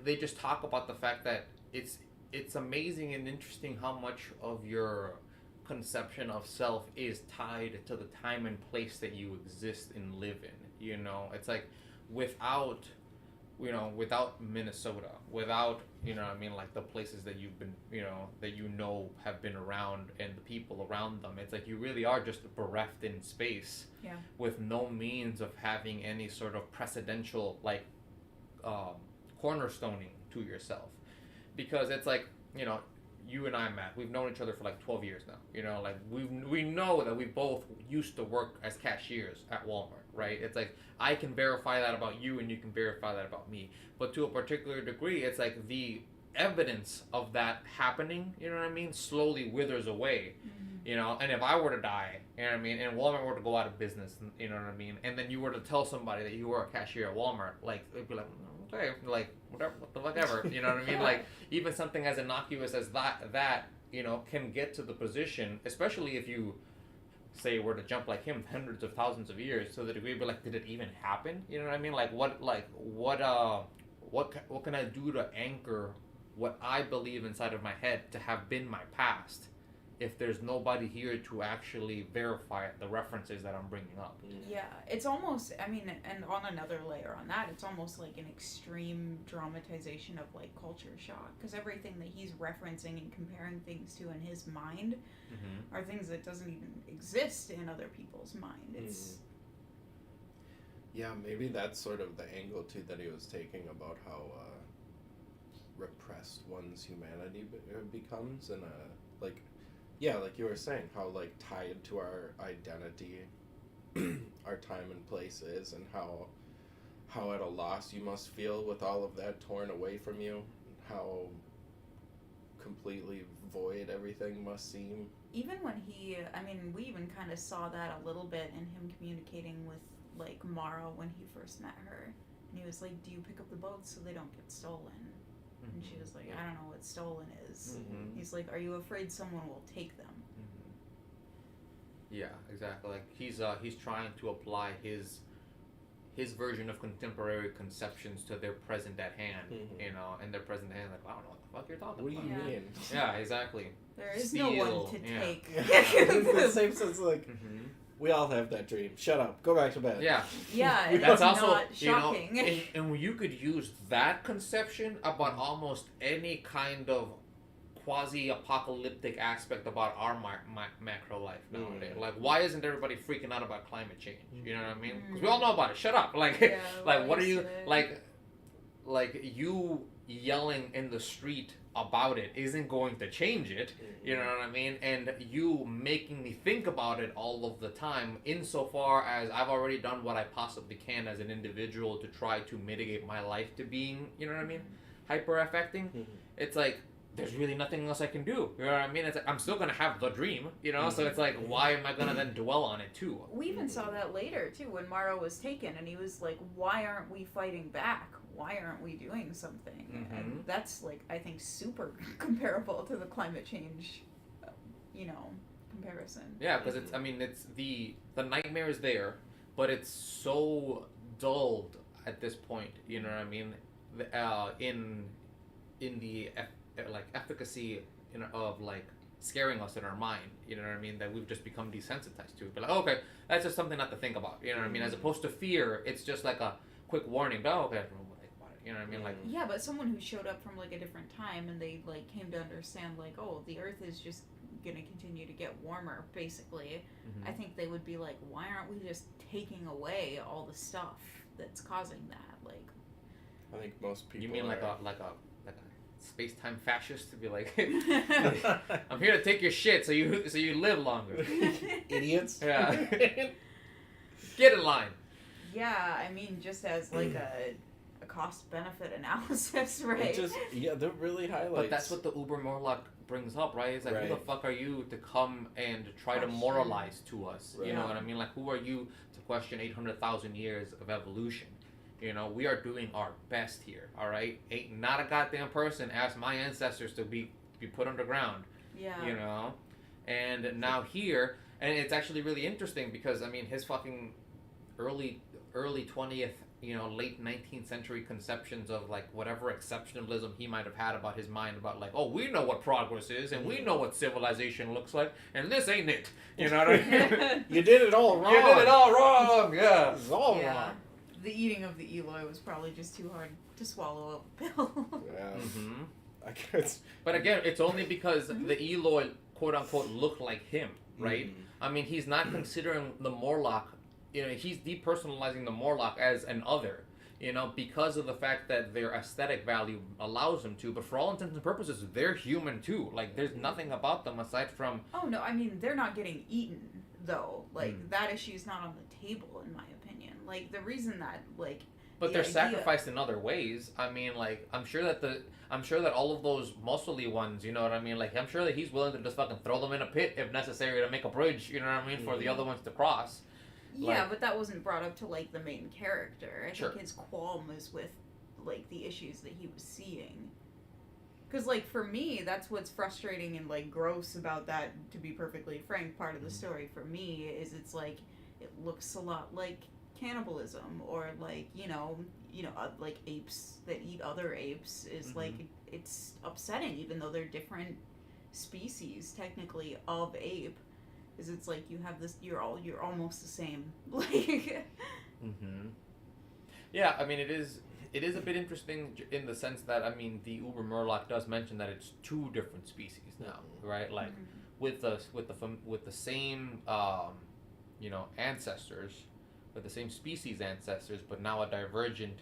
they just talk about the fact that it's amazing and interesting how much of your conception of self is tied to the time and place that you exist and live in. You know, it's like without Minnesota, without, you know what I mean, like the places that you've been, that have been around and the people around them, it's like you really are just bereft in space with no means of having any sort of precedential, like, cornerstoning to yourself. Because it's like, you know, you and I, Matt, we've known each other for like 12 years now. You know, like we know that we both used to work as cashiers at Walmart, right? It's like I can verify that about you and you can verify that about me. But to a particular degree, it's like the evidence of that happening, you know what I mean, slowly withers away. You know, and if I were to die, you know what I mean, and Walmart were to go out of business, you know what I mean, and then you were to tell somebody that you were a cashier at Walmart, like, they'd be like, okay, like, whatever, what the fuck ever, you know what I mean, like, even something as innocuous as that, you know, can get to the position, especially if you, say, were to jump like him hundreds of thousands of years, to the degree, but like, did it even happen, you know what I mean, like, what can I do to anchor what I believe inside of my head to have been my past, if there's nobody here to actually verify the references that I'm bringing up. Yeah, it's almost, I mean, and on another layer on that, it's almost like an extreme dramatization of, like, culture shock, because everything that he's referencing and comparing things to in his mind are things that doesn't even exist in other people's mind. It's... Yeah, maybe that's sort of the angle, too, that he was taking about how repressed one's humanity becomes, and, like... Yeah, like you were saying, how, like, tied to our identity our time and place is, and how at a loss you must feel with all of that torn away from you, how completely void everything must seem. Even when we even kind of saw that a little bit in him communicating with, like, Mara when he first met her. And he was like, do you pick up the boats so they don't get stolen? And she was like, I don't know what stolen is. He's like, are you afraid someone will take them? Yeah, exactly. Like he's trying to apply his his version of contemporary conceptions to their present at hand, Mhm. you know, and their present at hand, like, I don't know what the fuck you're talking What do you about. mean? Yeah, exactly. There is no one to Yeah. take. In the same sense, like, Mm-hmm. we all have that dream. Shut up. Go back to bed. Yeah. Yeah, it's That's also, not you know, shocking. and you could use that conception about almost any kind of quasi-apocalyptic aspect about our macro life nowadays. Like, why isn't everybody freaking out about climate change? You know what I mean? Because we all know about it. Shut up. Like, Yeah, like what are used you to it. like you yelling in the street about it isn't going to change it. You know what I mean? And you making me think about it all of the time, insofar as I've already done what I possibly can as an individual to try to mitigate my life to being, you know what I mean, hyper affecting. It's like, there's really nothing else I can do. You know what I mean? It's like, I'm still gonna have the dream, you know? So it's like, why am I gonna then dwell on it too? We even saw that later too when Morrow was taken, and he was like, "Why aren't we fighting back? Why aren't we doing something?" And that's like, I think, super comparable to the climate change, comparison. Yeah, because it's, I mean, it's the nightmare is there, but it's so dulled at this point. You know what I mean? In the efficacy of like scaring us in our mind. You know what I mean? That we've just become desensitized to. But like, oh, okay, that's just something not to think about. You know what I mean? As opposed to fear, it's just like a quick warning. Oh, okay, I don't think about it. You know what I mean? Like, yeah, but someone who showed up from like a different time and they like came to understand like, oh, the Earth is just gonna continue to get warmer. Basically, I think they would be like, why aren't we just taking away all the stuff that's causing that? Like, I think most people. you mean like are... a space-time fascist to be like, I'm here to take your shit so you live longer. idiots. Yeah. Get in line. Yeah, I mean, just as like a cost-benefit analysis, right? It just, that really highlights. But that's what the Uber Morlock brings up, right? It's like, Right. who the fuck are you to come and try to Question. moralize to us? You know Right. what I mean? Like, who are you to question 800,000 years of evolution? You know, we are doing our best here, all right? Ain't not a goddamn person asked my ancestors to be put underground, Yeah. you know? And now here, and it's actually really interesting because, I mean, his fucking early 20th, late 19th century conceptions of, like, whatever exceptionalism he might have had about his mind about, like, oh, we know what progress is, and we know what civilization looks like, and this ain't it. You know what I mean? You did it all wrong. You did it all wrong, yeah. This is all Yeah. wrong. The eating of the Eloy was probably just too hard to swallow up a pill. Yeah. Mm-hmm. I guess. But again, it's only because the Eloy, quote unquote, looked like him, right? I mean, he's not considering the Morlock, he's depersonalizing the Morlock as an other, because of the fact that their aesthetic value allows them to. But for all intents and purposes, they're human too. Like, there's nothing about them aside from. Oh no, I mean, they're not getting eaten though. Like that issue's not on the table, in my opinion. Like the reason that But the they're idea- sacrificed in other ways. I mean, like, I'm sure that all of those muscly ones, you know what I mean? Like, I'm sure that he's willing to just fucking throw them in a pit if necessary to make a bridge, you know what I mean, for the other ones to cross. Yeah, Like- but that wasn't brought up to like the main character. I Sure. think his qualm is with like the issues that he was seeing. Because like for me, that's what's frustrating and like gross about that. To be perfectly frank, part of the story for me is it's like it looks a lot like cannibalism or like like apes that eat other apes is like it's upsetting, even though they're different species technically of ape. Is it's like you have this, you're almost the same. Like. Yeah, I mean, it is a bit interesting in the sense that, I mean, the Uber Murloc does mention that it's two different species now, right? Like with the same ancestors, with the same species ancestors, but now a divergent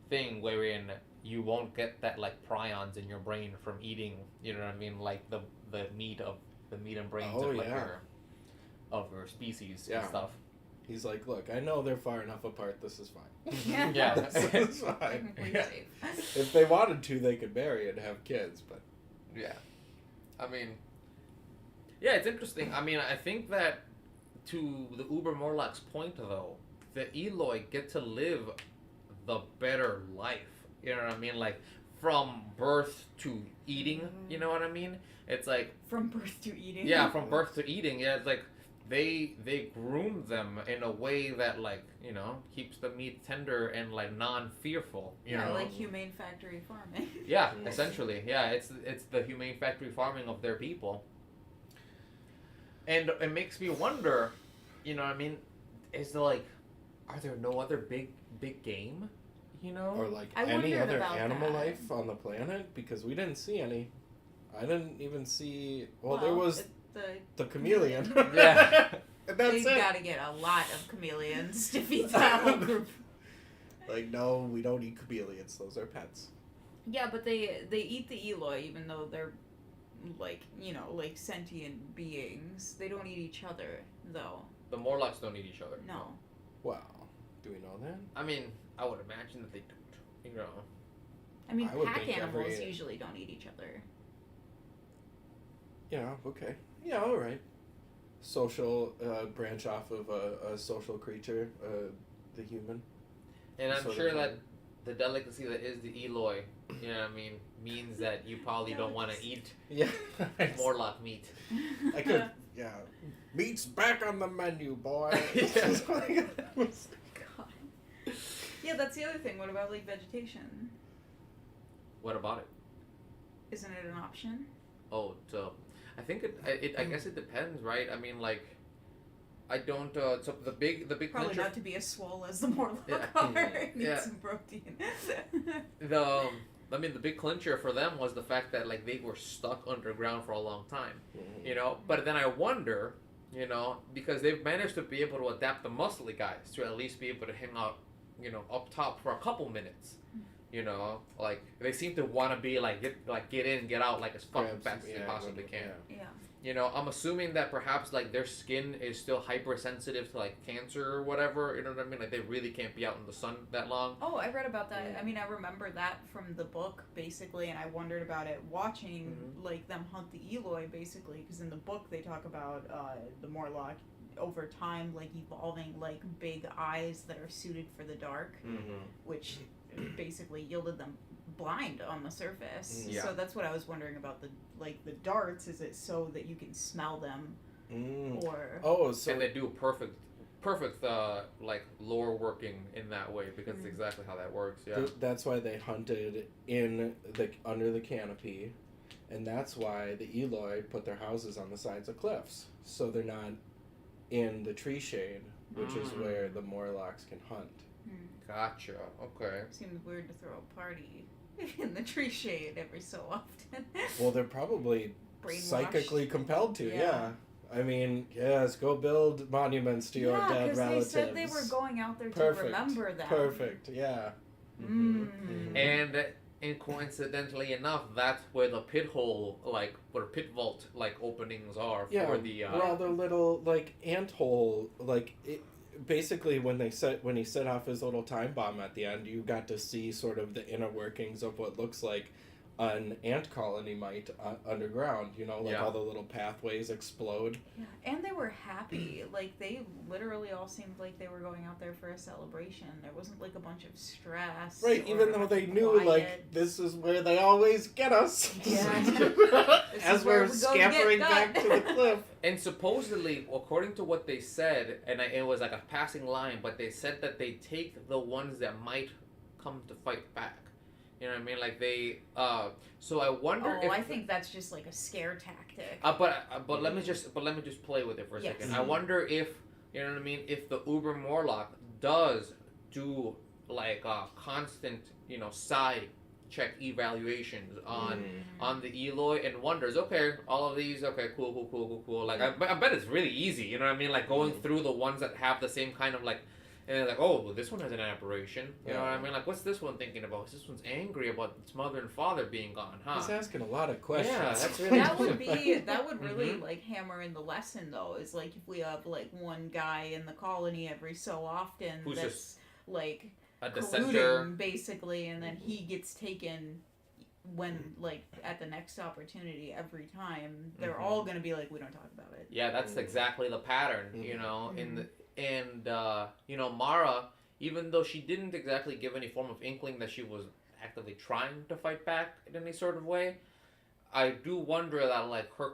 thing wherein you won't get that like prions in your brain from eating, you know what I mean, like the meat and brains of like your species and stuff. He's like, look, I know they're far enough apart. This is fine. Yeah. This is fine. Technically safe. If they wanted to, they could marry and have kids, but Yeah. I mean, yeah, it's interesting. I mean, I think that to the Uber Morloc's point, though, the Eloy get to live the better life. You know what I mean? Like, from birth to eating, you know what I mean? It's like... From birth to eating. Yeah, from birth to eating. Yeah, it's like, they groom them in a way that like keeps the meat tender and like non-fearful. You know, like humane factory farming. Yeah, essentially, yeah. It's the humane factory farming of their people, and it makes me wonder. You know, what I mean, is there like, are there no other big game? You know, Or like I any wondered other about animal that. life on the planet, because we didn't see any. I didn't even see. Well, there was the chameleon. Yeah. And that's They've it. got to get a lot of chameleons to feed that whole group. Like, no, we don't eat chameleons. Those are pets. Yeah, but they eat the Eloi, even though they're like sentient beings. They don't eat each other, though. The Morlocks don't eat each other. No. Wow. Do we know that? I mean, I would imagine that they don't. You know. I mean, I would pack think animals every- usually don't eat each other. Yeah, okay. Yeah, all right. Social, branch off of a social creature, the human. And I'm Sort sure of that thing. the delicacy that is the Eloi, you know what I mean, means that you probably don't want to eat Yeah. Morlock meat. I could, yeah. Meat's back on the menu, boy. Yeah. God. Yeah, that's the other thing. What about like vegetation? What about it? Isn't it an option? Oh, so I think I guess it depends, right? I mean, like, I don't. So the big Probably clincher, not to be as swole as the Morlock Yeah. are. Need Yeah. some protein. I mean, the big clincher for them was the fact that like they were stuck underground for a long time, you know. But then I wonder, you know, because they've managed to be able to adapt the muscly guys to at least be able to hang out, you know, up top for a couple minutes. You know, like they seem to want to be like get in, get out like as fucking fast as they possibly can. Yeah. You know, I'm assuming that perhaps like their skin is still hypersensitive to like cancer or whatever. You know what I mean? Like they really can't be out in the sun that long. Oh, I read about that. Yeah. I mean, I remember that from the book, basically, and I wondered about it watching, like, them hunt the Eloi, basically, because in the book they talk about the Morlock over time, like, evolving, like, big eyes that are suited for the dark, which basically yielded them blind on the surface. Yeah. So that's what I was wondering about the darts. Is it so that you can smell them, or... Oh, so And they do perfect like lore working in that way because it's exactly how that works. Yeah. that's why they hunted in the under the canopy, and that's why the Eloi put their houses on the sides of cliffs, so they're not in the tree shade, which is where the Morlocks can hunt. Gotcha. Okay. Seems weird to throw a party in the tree shade every so often. Well, they're probably Brainwashed. psychically compelled to. Yeah. Yeah. I mean, yes, go build monuments to your dead relatives. They said they were going out there Perfect. to remember them. Perfect. Yeah. And coincidentally enough, that's where the pit hole, like, where pit vault, like, openings are Yeah. for the. Where all the little like ant hole, like it, basically when he set off his little time bomb at the end, you got to see sort of the inner workings of what looks like an ant colony might underground. You know, like Yeah. all the little pathways explode. Yeah. And they were happy. Like, they literally all seemed like they were going out there for a celebration. There wasn't, like, a bunch of stress. Right, or even a though bunch they of knew, quiet. like, this is where they always get us. Yeah. This As is where we're we go to scampering get back got. to the cliff. And supposedly, according to what they said, and it was like a passing line, but they said that they take the ones that might come to fight back. You know what I mean? Like they. So I wonder. Oh, if, I think that's just, like, a scare tactic. But let me just play with it for a Yes. second. I wonder if you know what I mean. If the Uber Morlock does do like constant, you know, side check evaluations on the Eloi and wonders, okay, all of these, okay, cool. Like I bet it's really easy. You know what I mean? Like going through the ones that have the same kind of like. And they're like, oh, well, this one has an aberration. You know what I mean? Like, what's this one thinking about? This one's angry about its mother and father being gone, huh? He's asking a lot of questions. Yeah, that's really That would really Mhm. like hammer in the lesson, though, is like if we have like one guy in the colony every so often Who's that's just like a dissenter. colluding, basically, and then he gets taken when like at the next opportunity every time. They're all gonna be like, we don't talk about it. Yeah, that's exactly the pattern, you know, you know, Mara, even though she didn't exactly give any form of inkling that she was actively trying to fight back in any sort of way, I do wonder that her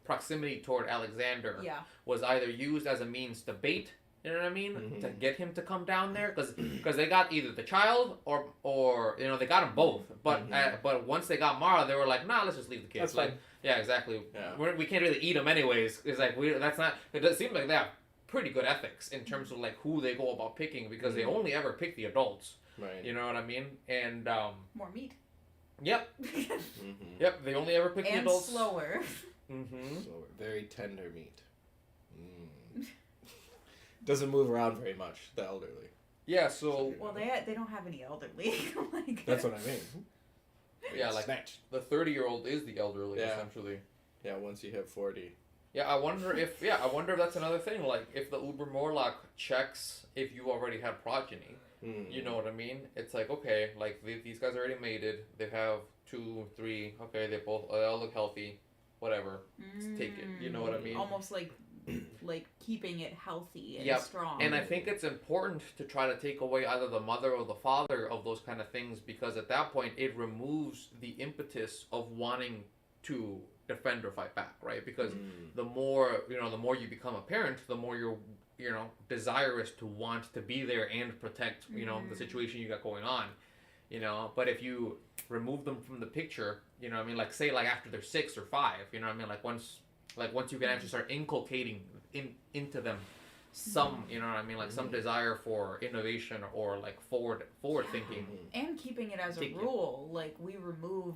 proximity toward Alexander Yeah. was either used as a means to bait, you know what I mean, Mhm. to get him to come down there, because they got either the child or you know, they got them both. But but once they got Mara, they were like, nah, let's just leave the kids. That's like, fine. yeah, exactly. Yeah. We can't really eat them anyways. It's like that's not. It does seem like they have pretty good ethics in terms of like who they go about picking, because they only ever pick the adults. Right. You know what I mean? And More meat. yep, Mm-hmm. yep. They only ever pick the And adults. slower. Mm-hmm. So very tender meat. Doesn't move around very much. The elderly. Yeah. So Well, they don't have any elderly. Like, That's what I mean. yeah, like Snatch. the 30-year-old is the elderly Yeah. essentially. Yeah. Once you hit 40. Yeah, I wonder if that's another thing. Like, if the Uber Morlock checks if you already had progeny, you know what I mean? It's like, okay, like these guys already mated. They have 2, 3. Okay, they all look healthy. Whatever, let's take it. You know what I mean? Almost like keeping it healthy and Yep. strong. And I think it's important to try to take away either the mother or the father of those kind of things, because at that point it removes the impetus of wanting to defend or fight back, right? Because the more you become a parent, the more you're desirous to want to be there and protect the situation you got going on, but if you remove them from the picture, you know what I mean, like say like after they're 6 or 5, you know what I mean, like once you can actually start inculcating into them some, you know what I mean, like some desire for innovation or like forward thinking, and keeping it as a rule, like we remove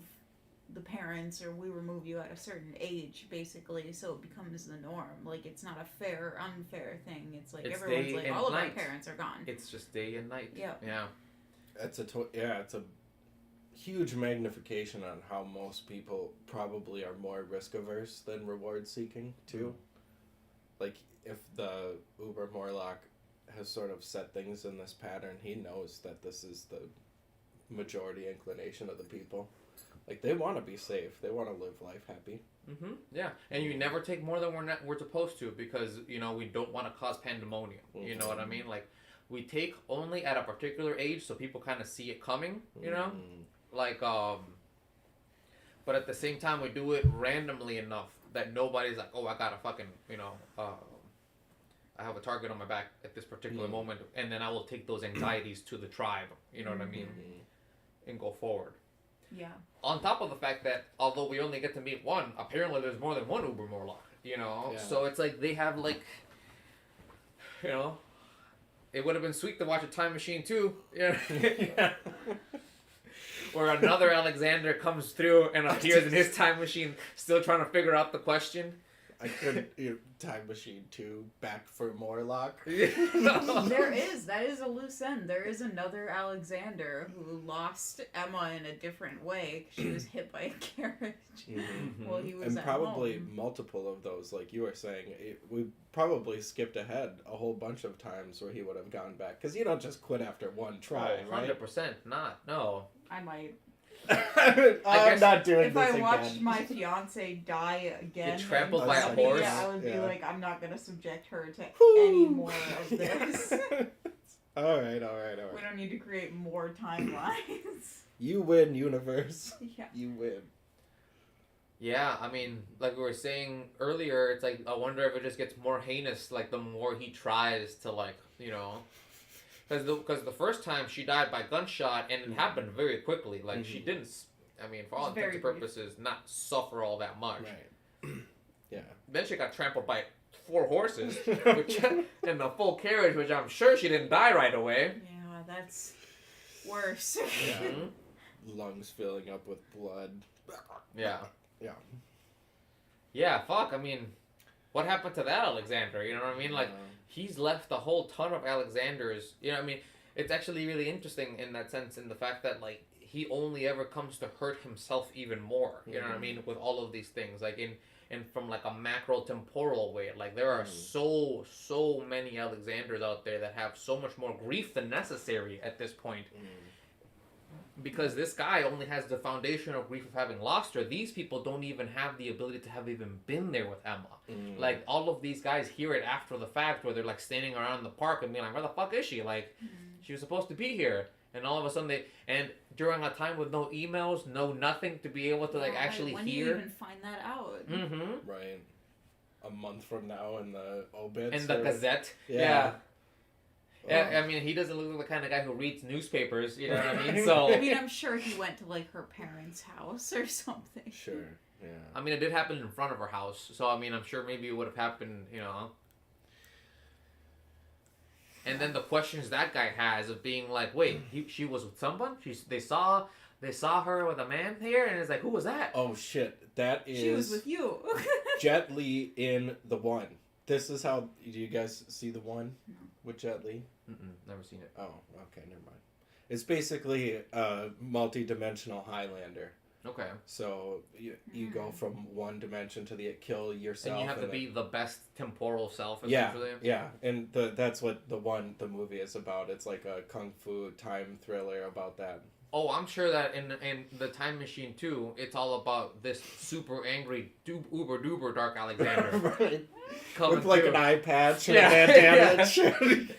the parents or we remove you at a certain age, basically, so it becomes the norm. Like, it's not a fair unfair thing. It's like It's everyone's day like, and all of our night. parents are gone. It's just day and night. Yeah. It's a huge magnification on how most people probably are more risk averse than reward seeking too. Like, if the Uber Morlock has sort of set things in this pattern, he knows that this is the majority inclination of the people. Like, they want to be safe. They want to live life happy. Mm-hmm. Yeah, and you never take more than we're supposed to, because we don't want to cause pandemonium. You know what I mean? Like, we take only at a particular age, so people kind of see it coming. You know, like but at the same time, we do it randomly enough that nobody's like, oh, I gotta fucking I have a target on my back at this particular moment, and then I will take those anxieties to the tribe. You know what I mean? And go forward. Yeah. On top of the fact that although we only get to meet one, apparently there's more than one Uber Morlock, Yeah. So it's like they have like, it would have been sweet to watch a time machine too, Yeah. where another Alexander comes through and appears in his time machine, still trying to figure out the question. I could Time Machine 2 back for Morlock. That is a loose end. There is another Alexander who lost Emma in a different way. She was hit by a carriage while he was And at probably home. multiple of those, like you were saying. We probably skipped ahead a whole bunch of times where he would have gone back. Because you don't just quit after one try, right? 100% not. No. I might. I'm not doing If this I again. watched my fiance die again, Get trampled then by a maybe horse? I would be Yeah. like, I'm not gonna subject her to Whew. any more of this. All right. We don't need to create more timelines. You win, universe. Yeah. You win. Yeah, I mean, like we were saying earlier, it's like, I wonder if it just gets more heinous, like, the more he tries to, like, Because the first time she died by gunshot, and it happened very quickly. Like, she didn't, I mean, for all intents and purposes, not suffer all that much. Right. Yeah. Then she got trampled by 4 horses, which, in the full carriage, which I'm sure she didn't die right away. Yeah, that's worse. Yeah. Lungs filling up with blood. Yeah. Yeah. Yeah, fuck, I mean, what happened to that Alexander? You know what I mean? Like, he's left a whole ton of Alexanders. You know what I mean? It's actually really interesting in that sense, in the fact that, like, he only ever comes to hurt himself even more. You know what I mean? With all of these things. Like, in from, like, a macro temporal way. Like, there are so many Alexanders out there that have so much more grief than necessary at this point. Because this guy only has the foundational grief of having lost her. These people don't even have the ability to have even been there with Emma. Like, all of these guys hear it after the fact, where they're, like, standing around the park and being like, where the fuck is she? Like, she was supposed to be here. And all of a sudden and during a time with no emails, no nothing, to be able to, like, actually when hear. do you even find that out? Right. a month from now in the obits. In the Gazette. Yeah. Yeah, I mean, he doesn't look like the kind of guy who reads newspapers, you know what I mean? So I mean, I'm sure he went to, like, her parents' house or something. Sure, yeah. I mean, it did happen in front of her house, so I mean, I'm sure maybe it would have happened, you know. And then the questions that guy has of being like, wait, she was with someone? They saw her with a man here, and it's like, who was that? Oh shit, that is. She was with you. Jet Li in The One. This is how. Do you guys see The One with Jet Li? Never seen it. Oh, okay, never mind. It's basically a multi-dimensional Highlander. Okay. So you go from one dimension to the kill yourself. And you have to be the best temporal self, yeah, essentially. yeah. And that's what the movie is about. It's like a kung fu time thriller about that. Oh, I'm sure that in the Time Machine too, it's all about this super angry, uber duper Dark Alexander. Right. Coming With like through. an eye patch and Yeah, a bandana.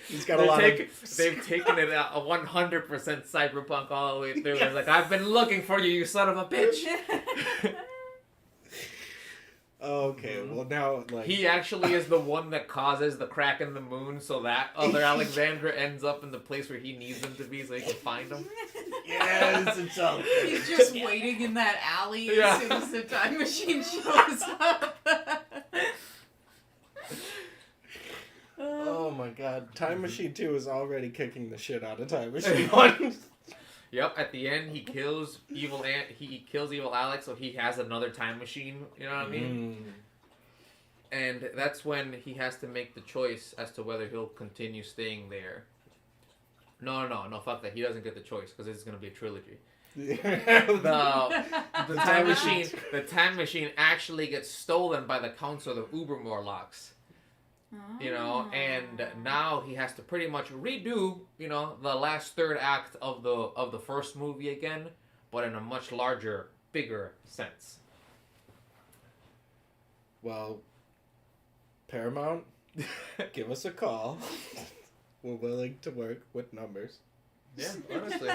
He's got a lot of... They've taken it a 100% cyberpunk all the way through. It's like, I've been looking for you, you son of a bitch. Okay, well now, like... He actually is the one that causes the crack in the moon so that other Alexander ends up in the place where he needs him to be so he can find him. Yes, it's all... He's just waiting in that alley as soon as the time machine shows up. Oh my god. Time Machine 2 is already kicking the shit out of Time Machine 1. Yep, at the end he kills evil Alex, so he has another time machine, you know what I mean? And that's when he has to make the choice as to whether he'll continue staying there. No, fuck that. He doesn't get the choice because it's gonna be a trilogy. The time machine actually gets stolen by the Council of Uber Morlocks. You know, and now he has to pretty much redo, you know, the last third act of the first movie again, but in a much larger, bigger sense. Well, Paramount, give us a call. We're willing to work with numbers. Yeah, honestly.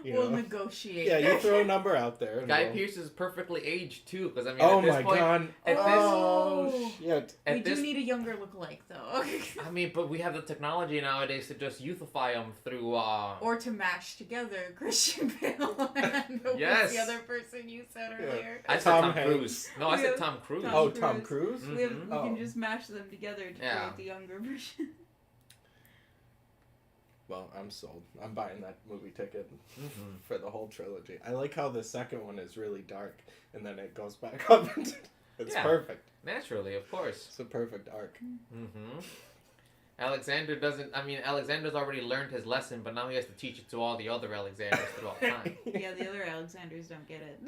We'll negotiate. Yeah, you throw a number out there. And Guy Pearce is perfectly aged too, because I mean, oh at this my point, god! Shit! We do need a younger lookalike, though. I mean, but we have the technology nowadays to just youthify them through. Or to mash together Christian Bale and yes. the other person you said earlier. I said Tom Cruise. No, I said Tom Cruise. Tom Cruise? We can just mash them together to create the younger version. Well, I'm sold. I'm buying that movie ticket for the whole trilogy. I like how the second one is really dark, and then it goes back up. It's perfect. Naturally, of course. It's a perfect arc. Alexander's already learned his lesson, but now he has to teach it to all the other Alexanders throughout time. Yeah, the other Alexanders don't get it.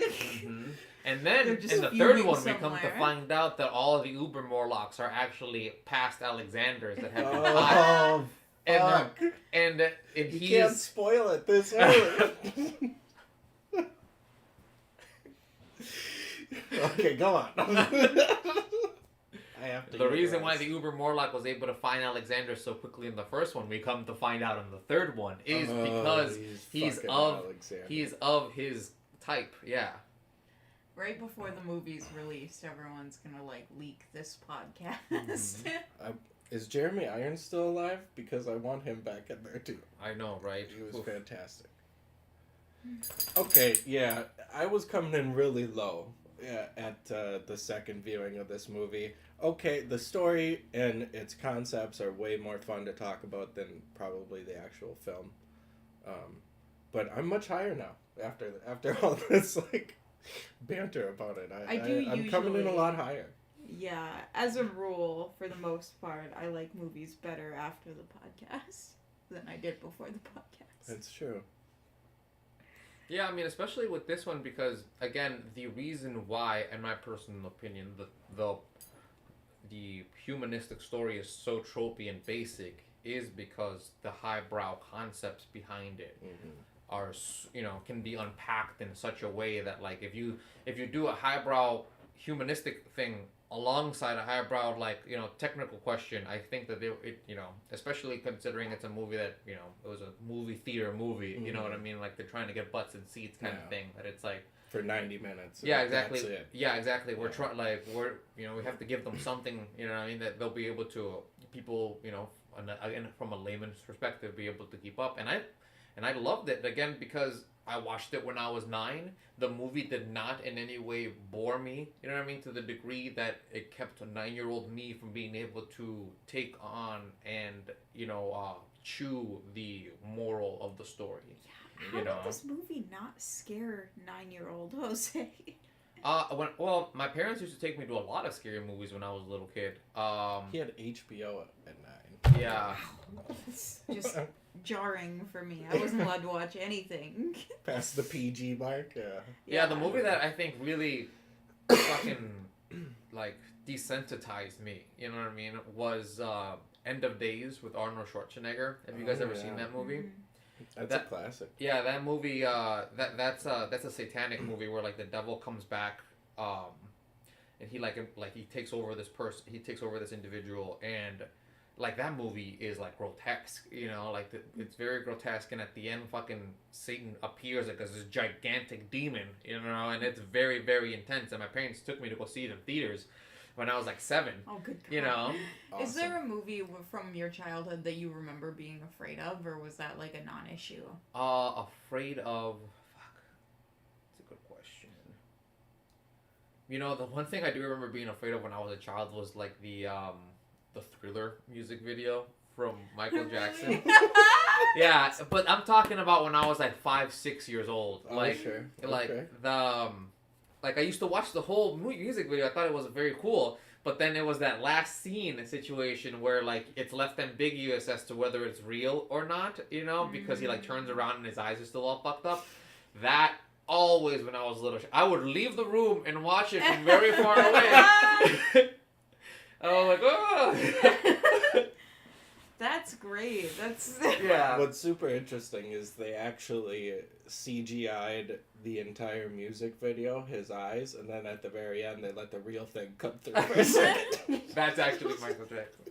And then, in the third one, we come to find out that all of the Uber Morlocks are actually past Alexanders that have been caught. Fuck. And you can't spoil it this early. Okay, go on. I have to. The reason why the Uber Morlock was able to find Alexander so quickly in the first one, we come to find out in the third one, is because he's of his type. Yeah. Right before the movie's released, everyone's gonna leak this podcast. Is Jeremy Irons still alive? Because I want him back in there too. I know, right? He was fantastic. Okay, yeah, I was coming in really low at the second viewing of this movie. Okay, the story and its concepts are way more fun to talk about than probably the actual film. But I'm much higher now after all this banter about it. I'm coming in a lot higher. Yeah, as a rule, for the most part, I like movies better after the podcast than I did before the podcast. That's true. Yeah, I mean, especially with this one, because again, the reason why, in my personal opinion, the humanistic story is so tropey and basic is because the highbrow concepts behind it are, can be unpacked in such a way that if you do a highbrow humanistic thing alongside a highbrow, like, technical question. I think that especially considering it's a movie that, it was a movie theater movie, you know what I mean? Like, they're trying to get butts in seats kind of thing, that it's like, for 90 minutes. yeah, exactly. That's it. Yeah, exactly. We're trying, like, we have to give them something, you know what I mean, that they'll be able to, people, again, from a layman's perspective, be able to keep up. And I loved it, again, because I watched it when I was 9. The movie did not in any way bore me, you know what I mean, to the degree that it kept a 9-year-old me from being able to take on and, chew the moral of the story. How did this movie not scare 9-year-old Jose? My parents used to take me to a lot of scary movies when I was a little kid. He had HBO at 9. Yeah. It's just jarring for me. I wasn't allowed to watch anything. Past the PG mark, yeah. Yeah, the movie that I think really fucking, like, desensitized me, you know what I mean, was End of Days with Arnold Schwarzenegger. Have you guys ever seen that movie? Mm-hmm. That's a classic. Yeah, that movie. That's a satanic movie where, like, the devil comes back, and he he takes over this person. He takes over this individual, and like that movie is like grotesque. Like it's very grotesque, and at the end, fucking Satan appears like as this gigantic demon. And it's very, very intense. And my parents took me to go see it in theaters when I was like 7. Oh, good God. Awesome. Is there a movie from your childhood that you remember being afraid of, or was that like a non-issue? Afraid of... Fuck. That's a good question. The one thing I do remember being afraid of when I was a child was like the Thriller music video from Michael Jackson. Yeah, but I'm talking about when I was like 5, 6 years old. Oh, like, sure. Like Okay. Like, I used to watch the whole music video. I thought it was very cool. But then it was that last scene situation where, like, it's left ambiguous as to whether it's real or not, because he, like, turns around and his eyes are still all fucked up. That always, when I was little, I would leave the room and watch it from very far away. I was like, oh! That's great. That's... Yeah. What's super interesting is they actually CGI'd the entire music video, his eyes, and then at the very end they let the real thing come through for a second. That's actually Michael Jackson.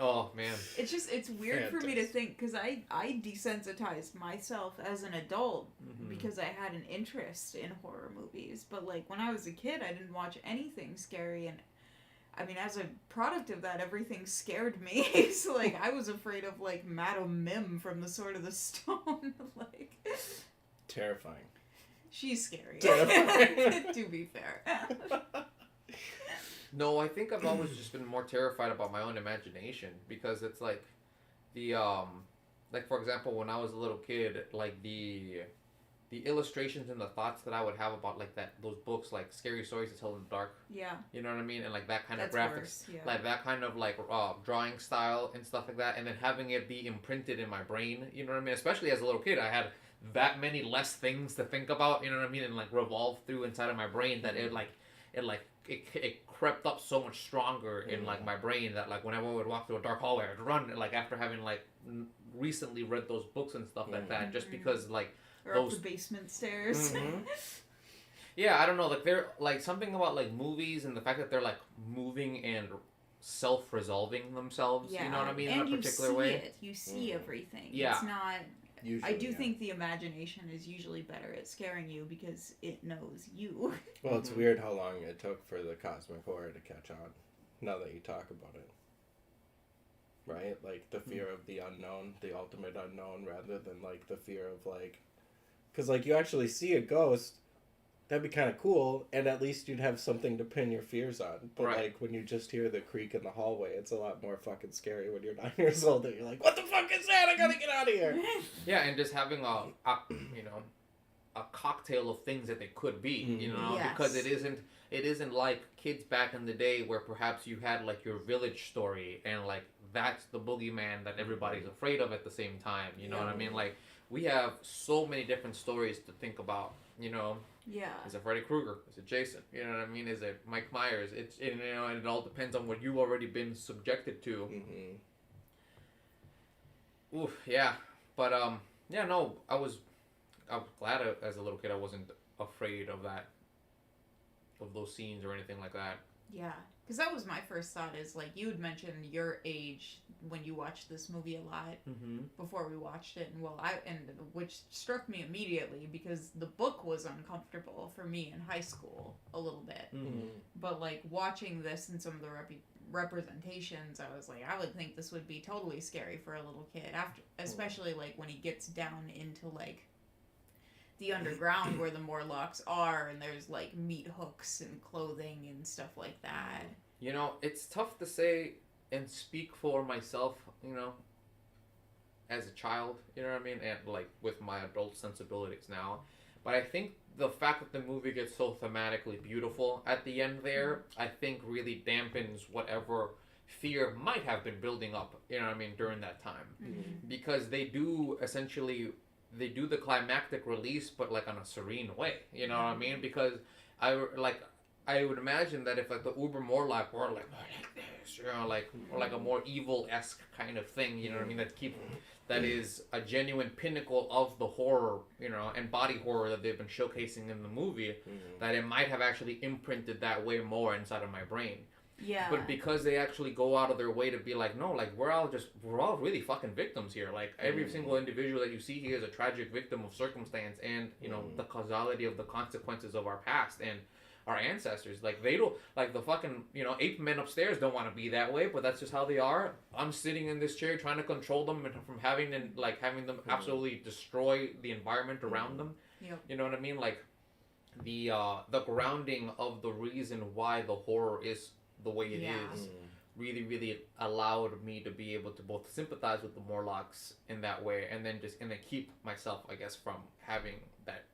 Oh, man. It's weird for me to think, because I desensitized myself as an adult because I had an interest in horror movies. But, like, when I was a kid, I didn't watch anything scary, and I mean, as a product of that, everything scared me. So, like, I was afraid of, like, Madame Mim from The Sword of the Stone. Like... Terrifying. She's scary. Terrifying. To be fair. No, I think I've always just been more terrified about my own imagination, because it's like like, for example, when I was a little kid, like the illustrations and the thoughts that I would have about, like, those books, like Scary Stories to Tell in the Dark. Yeah. You know what I mean? And, like, that kind That's of graphics, worse, yeah. like that kind of, like, drawing style and stuff like that, and then having it be imprinted in my brain. You know what I mean? Especially as a little kid, I had that many less things to think about. You know what I mean? And, like, revolve through inside of my brain that it crept up so much stronger in, like, my brain that, like, whenever I would walk through a dark hallway, I'd run, like, after having, like, recently read those books and stuff like that, just because, like, or up the basement stairs. Yeah, I don't know, like, they're, like, something about, like, movies and the fact that they're, like, moving and self-resolving themselves, you know what I mean, in a particular way. You see everything. Yeah. It's not... Usually, I do think the imagination is usually better at scaring you because it knows you. Well, it's weird how long it took for the cosmic horror to catch on, now that you talk about it. Right? Like, the fear of the unknown, the ultimate unknown, rather than, like, the fear of, like... Because, like, you actually see a ghost, that'd be kind of cool, and at least you'd have something to pin your fears on. But, right. like, when you just hear the creak in the hallway, it's a lot more fucking scary when you're 9 years old, and you're like, what the fuck is that? I gotta get out of here! Yeah, and just having a cocktail of things that they could be, Yes. because it isn't like kids back in the day where perhaps you had, like, your village story, and, like, that's the boogeyman that everybody's afraid of at the same time, you know what I mean? Like, we have so many different stories to think about, Yeah. Is it Freddy Krueger? Is it Jason? You know what I mean? Is it Mike Myers? And it all depends on what you've already been subjected to. Oof, yeah. But, yeah, no, I was glad as a little kid I wasn't afraid of that, of those scenes or anything like that. Yeah, because that was my first thought. Is like you had mentioned your age when you watched this movie a lot before we watched it, and which struck me immediately because the book was uncomfortable for me in high school a little bit, but like watching this and some of the representations, I was like, I would think this would be totally scary for a little kid after, especially like when he gets down into like the underground where the Morlocks are, and there's like meat hooks and clothing and stuff like that. You know, it's tough to say and speak for myself, you know, as a child, you know what I mean, and like with my adult sensibilities now. But I think the fact that the movie gets so thematically beautiful at the end there, I think really dampens whatever fear might have been building up, you know what I mean, during that time. Because they do essentially, they do the climactic release, but like on a serene way, you know what I mean? Because I would imagine that if like the Uber Morlock were like this, you know, like or like a more evil-esque kind of thing, you know what I mean, that is a genuine pinnacle of the horror, you know, and body horror that they've been showcasing in the movie, that it might have actually imprinted that way more inside of my brain. Yeah. But because they actually go out of their way to be like, no, like we're all really fucking victims here. Like every single individual that you see here is a tragic victim of circumstance and, you know, the causality of the consequences of our past and our ancestors. Like they don't, like the fucking, you know, ape men upstairs don't want to be that way, but that's just how they are. I'm sitting in this chair trying to control them and from having them absolutely destroy the environment around them. Yep. You know what I mean? Like the grounding of the reason why the horror is the way it is really, really allowed me to be able to both sympathize with the Morlocks in that way and then keep myself, I guess, from having that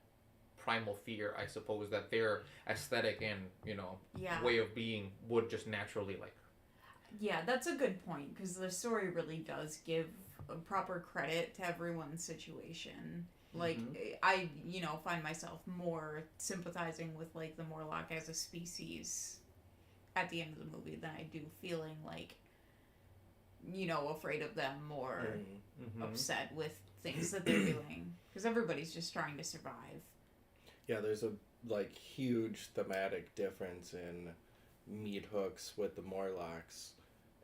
primal fear, I suppose, that their aesthetic and, you know, way of being would just naturally like. Yeah, that's a good point because the story really does give a proper credit to everyone's situation. Like, I, you know, find myself more sympathizing with, like, the Morlock as a species at the end of the movie than I do feeling, like, you know, afraid of them or upset with things that they're doing. Because everybody's just trying to survive. Yeah, there's a, like, huge thematic difference in meat hooks with the Morlocks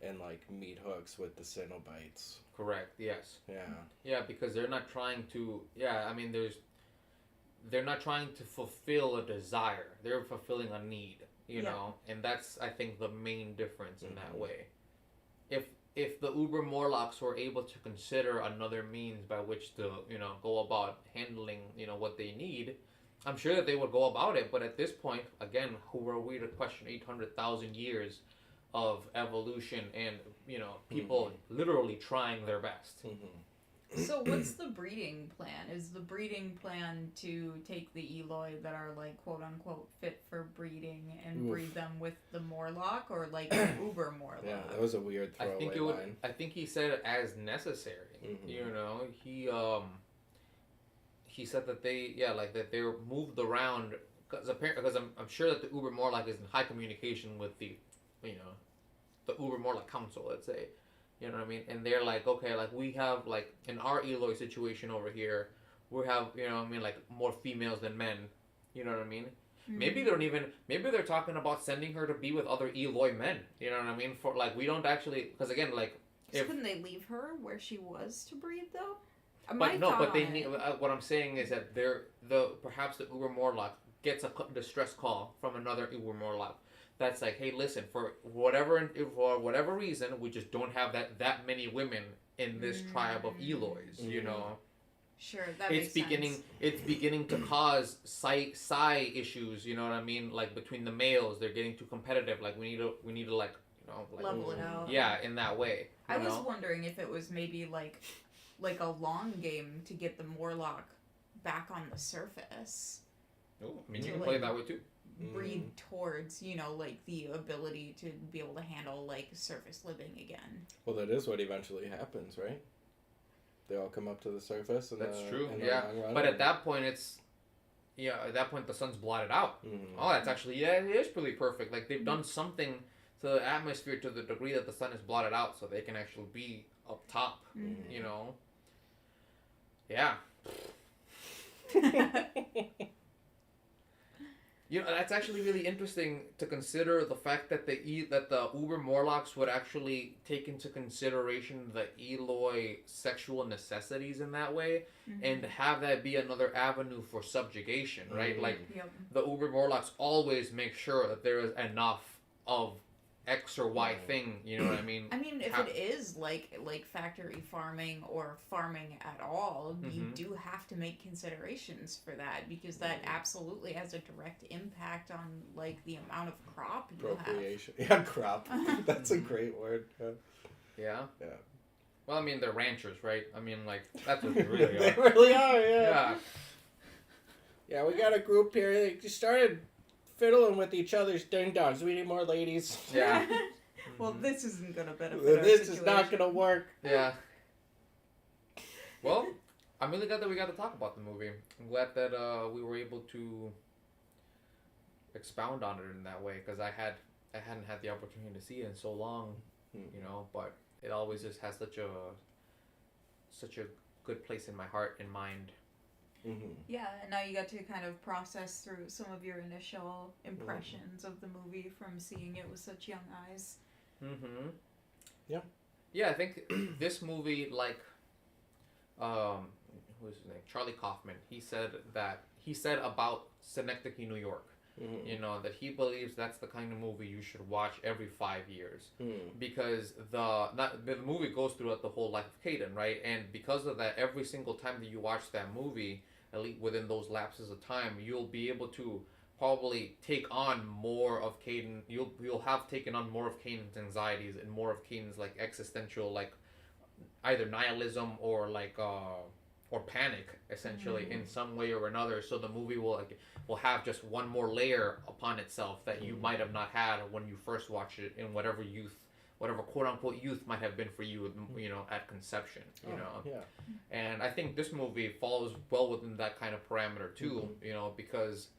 and, like, meat hooks with the Cenobites. Correct, yes. Yeah. Yeah, because they're not trying to, they're not trying to fulfill a desire. They're fulfilling a need, you know? And that's, I think, the main difference in that way. If the Uber Morlocks were able to consider another means by which to, you know, go about handling, you know, what they need, I'm sure that they would go about it, but at this point, again, who are we to question 800,000 years of evolution and, you know, people literally trying their best? So what's the breeding plan? Is the breeding plan to take the Eloi that are, like, quote-unquote fit for breeding and breed them with the Morlock or, like, an Uber Morlock? Yeah, that was a weird throwaway line. I think he said as necessary, you know? He said that that they're moved around because I'm sure that the Uber Morlock is in high communication with the, you know, the Uber Morlock Council, let's say, you know what I mean, and they're like, okay, like we have like in our Eloi situation over here, we have, you know what I mean, like more females than men, you know what I mean. Maybe they're talking about sending her to be with other Eloi men, you know what I mean, for like we don't actually, because again, like couldn't they leave her where she was to breed though? But they need. What I'm saying is that perhaps the Uber Morlock gets a distress call from another Uber Morlock. That's like, hey, listen, for whatever reason, we just don't have that many women in this tribe of Elois. You know. Sure, that makes sense. It's beginning to cause psi issues. You know what I mean? Like between the males, they're getting too competitive. Like we need to like, you know, like, level it out. Yeah, in that way. I was wondering if it was maybe like a long game to get the Morlock back on the surface. Oh, I mean, you can play it that way too. Breed towards, you know, like the ability to be able to handle like surface living again. Well, that is what eventually happens, right? They all come up to the surface. And that's true. Yeah, but at that point, the sun's blotted out. Oh, that's actually it is pretty perfect. Like they've done something to the atmosphere to the degree that the sun is blotted out, so they can actually be up top. You know. Yeah. You know, that's actually really interesting to consider the fact that that the Uber Morlocks would actually take into consideration the Eloi sexual necessities in that way, and have that be another avenue for subjugation, right? Like Yep. the Uber Morlocks always make sure that there is enough of X or Y thing. You know what I mean? I mean, if it is like factory farming or farming at all, you do have to make considerations for that, because that absolutely has a direct impact on like the amount of crop you Appropriation. Yeah, crop. That's a great word. Yeah. Yeah. Well, I mean, they're ranchers, right? I mean, like that's what they really are. They really are. Yeah. Yeah. Yeah, we got a group here. They just started fiddling with each other's ding dongs. We need more ladies. Yeah. Well, this isn't gonna benefit our This situation. is not gonna work. Yeah. Well, I'm really glad that we got to talk about the movie. I'm glad that we were able to expound on it in that way, because I hadn't had the opportunity to see it in so long, you know. But it always just has such a good place in my heart and mind. Yeah, and now you got to kind of process through some of your initial impressions of the movie from seeing it with such young eyes. Yeah. Yeah, I think this movie, like, who is his name? Charlie Kaufman. He said about Synecdoche, New York, you know, that he believes that's the kind of movie you should watch every 5 years, because the movie goes throughout the whole life of Caden, right? And because of that, every single time that you watch that movie, at least within those lapses of time, you'll be able to probably take on more of Caden. You'll have taken on more of Caden's anxieties and more of Caden's like existential, like either nihilism or like or panic, essentially, in some way or another. So the movie will have just one more layer upon itself that you might have not had when you first watched it, in whatever quote unquote youth might have been for you, you know, at conception, you know. Yeah. And I think this movie falls well within that kind of parameter too, you know, because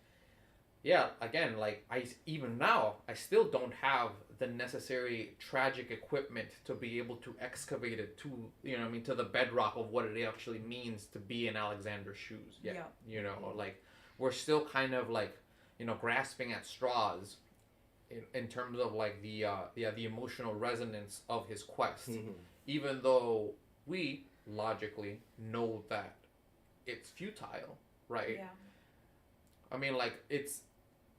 yeah, again, like even now I still don't have the necessary tragic equipment to be able to excavate it to, you know what I mean, to the bedrock of what it actually means to be in Alexander's shoes. Yeah. You know, like we're still kind of like, you know, grasping at straws in terms of like the emotional resonance of his quest, even though we logically know that it's futile, right? Yeah. I mean, like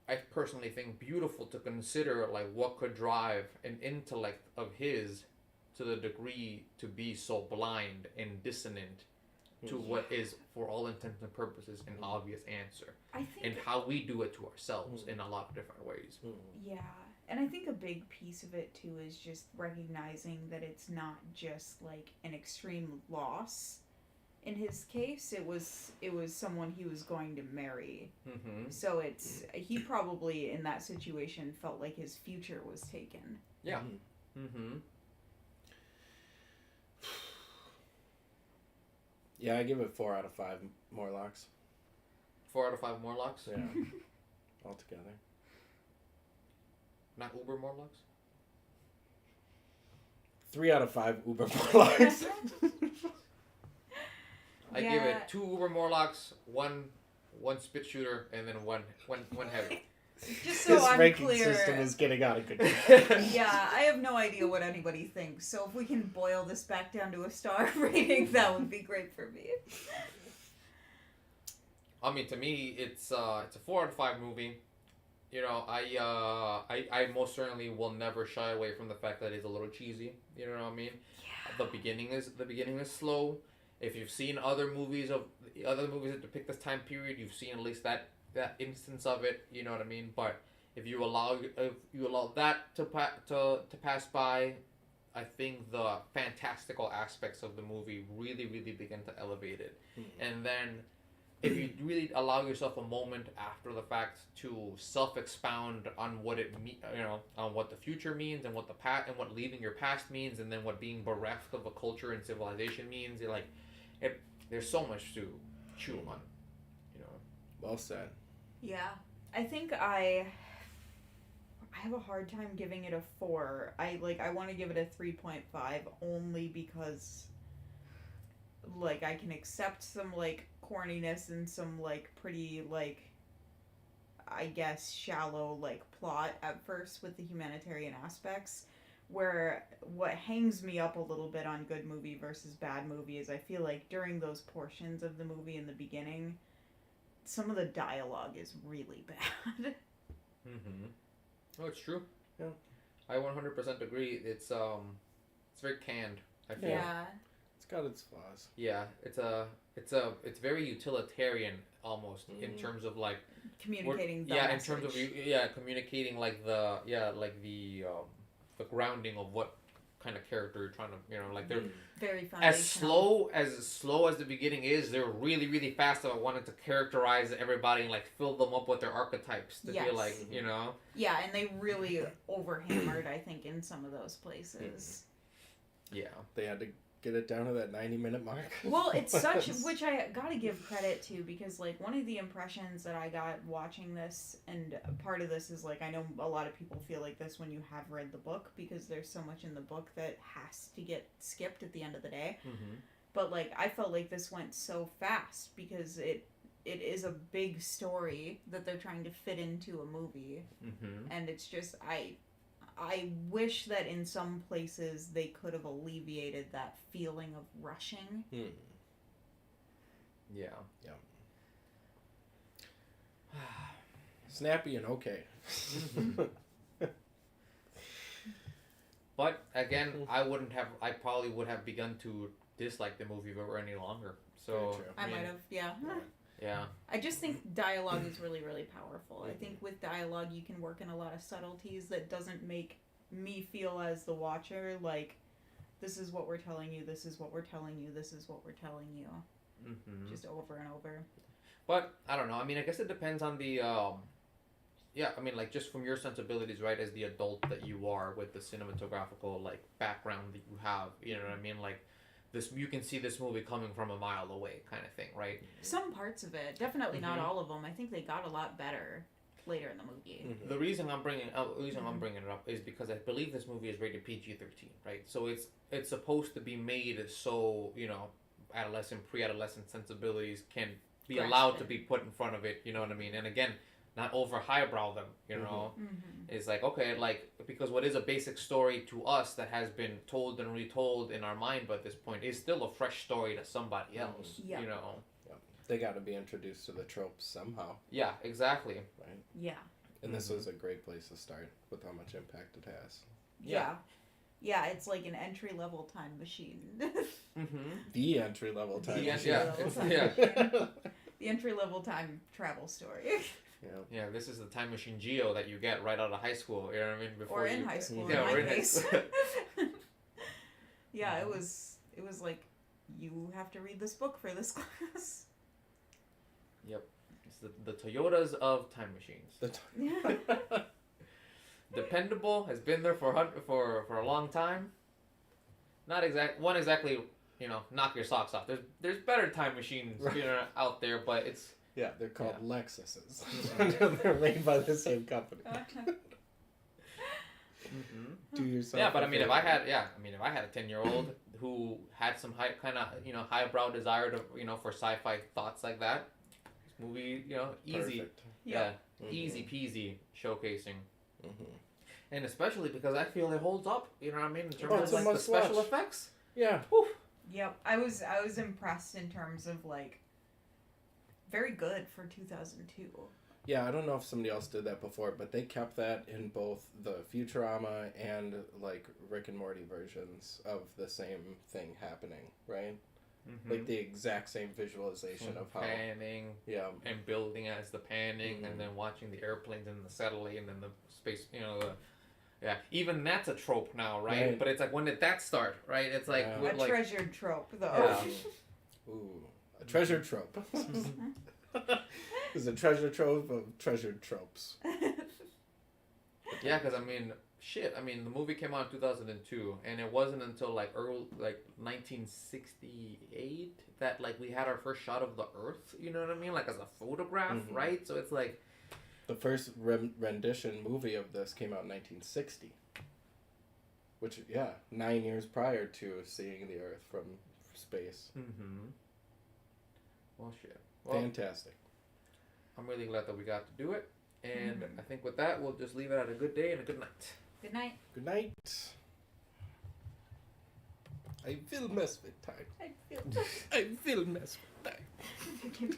I personally think beautiful to consider like what could drive an intellect of his to the degree to be so blind and dissonant to what is, for all intents and purposes, an obvious answer, I think, and how we do it to ourselves in a lot of different ways. Yeah, and I think a big piece of it too is just recognizing that it's not just like an extreme loss. In his case, it was someone he was going to marry. So he probably in that situation felt like his future was taken. Yeah. Yeah, I give it 4 out of 5 Morlocks. 4 out of 5 Morlocks? Yeah. Altogether. Not Uber Morlocks? 3 out of 5 Uber Morlocks. I give it 2 Uber Morlocks, one spit shooter, and then one heavy. Just so His I'm ranking clear. system is getting out of control. Yeah, I have no idea what anybody thinks. So if we can boil this back down to a star rating, that would be great for me. I mean, to me, it's a 4 out of 5 movie. You know, I most certainly will never shy away from the fact that it's a little cheesy. You know what I mean? Yeah. The beginning is slow. If you've seen other movies that depict this time period, you've seen at least that instance of it. You know what I mean? But if you allow that to pass by, I think the fantastical aspects of the movie really, really begin to elevate it. And then if you really allow yourself a moment after the fact to self-expound on what it on what the future means, and what the past, and what leaving your past means, and then what being bereft of a culture and civilization means, there's so much to chew on, you know. Well said. Yeah, I think I have a hard time giving it a 4. I want to give it a 3.5 only because like I can accept some like corniness and some like pretty like I guess, shallow, like, plot at first with the humanitarian aspects. Where what hangs me up a little bit on good movie versus bad movie is I feel like during those portions of the movie in the beginning, some of the dialogue is really bad. Oh, it's true. Yeah. I 100% agree. It's very canned. I feel. Yeah. It's got its flaws. Yeah, it's very utilitarian almost in terms of like Communicating the in message. terms of communicating like the grounding of what kind of character you're trying to like they're very foundational. as slow as the beginning is, they're really really fast about wanting to characterize everybody and like fill them up with their archetypes to Yes. feel like Yeah, and they really overhammered, I think, in some of those places. yeah. They had to get it down to that 90-minute mark. Well, it's such, which I gotta give credit to, because, like, one of the impressions that I got watching this, and part of this is, like, I know a lot of people feel like this when you have read the book, because there's so much in the book that has to get skipped at the end of the day. But, like, I felt like this went so fast, because it is a big story that they're trying to fit into a movie. And it's just, I wish that in some places they could have alleviated that feeling of rushing. Yeah. Snappy and okay. But again, I probably would have begun to dislike the movie if it were any longer. So Very true. I might have, yeah. Yeah. I just think dialogue is really, really powerful. I think with dialogue you can work in a lot of subtleties that doesn't make me feel as the watcher like, this is what we're telling you, this is what we're telling you, this is what we're telling you. Just over and over. But I don't know. I mean, I guess it depends on the I mean, like, just from your sensibilities, right, as the adult that you are with the cinematographical like background that you have, you know what I mean? Like, this, you can see this movie coming from a mile away, kind of thing, right? Some parts of it, definitely not all of them. I think they got a lot better later in the movie. The reason I'm bringing it up is because I believe this movie is rated PG-13, right? So it's supposed to be made so pre-adolescent sensibilities can be allowed to be put in front of it. You know what I mean? And again, not over highbrow them. You know, it's like, okay, like, because what is a basic story to us that has been told and retold in our mind, but at this point is still a fresh story to somebody else. You know. They got to be introduced to the tropes somehow. Yeah, exactly. Right. Yeah. And this was a great place to start with how much impact it has. Yeah, it's like an entry-level time machine. The entry-level time machine. The entry-level time travel story. Yeah, this is the time machine Geo that you get right out of high school. You know what I mean? Before or in high school, yeah, in or my in case. high school. Yeah, it was like, you have to read this book for this class. Yep, it's the Toyotas of time machines. Dependable, has been there for a long time. Not exactly, you know, knock your socks off. There's better time machines, you know, out there, but it's they're called Lexuses. They're made by the same company. Do yourself. Yeah, but I mean, if I had a 10-year-old who had some highbrow desire to, you know, for sci-fi thoughts like that, this movie, you know, easy. Perfect. Easy peasy showcasing. And especially because I feel it holds up, you know what I mean, in terms of like the special effects. Yeah. Whew. Yep, I was impressed in terms of like, very good for 2002. Yeah, I don't know if somebody else did that before, but they kept that in both the Futurama and like Rick and Morty versions of the same thing happening, right? Like the exact same visualization of how panning, and building as the panning, and then watching the airplanes and the satellite, and then the space, you know, even that's a trope now, right? But it's like, when did that start, right? It's like a treasured trope, though. Ooh, a treasured trope. It's a treasure trove of treasured tropes. Yeah, because I mean, the movie came out in 2002, and it wasn't until like 1968 that like we had our first shot of the Earth. You know what I mean? Like as a photograph, right? So it's like the first rendition movie of this came out in 1960, which 9 years prior to seeing the Earth from space. Well, shit. Fantastic. I'm really glad that we got to do it. And I think with that, we'll just leave it at a good day and a good night. Good night. Good night. I will mess with time. I feel. I will mess with time.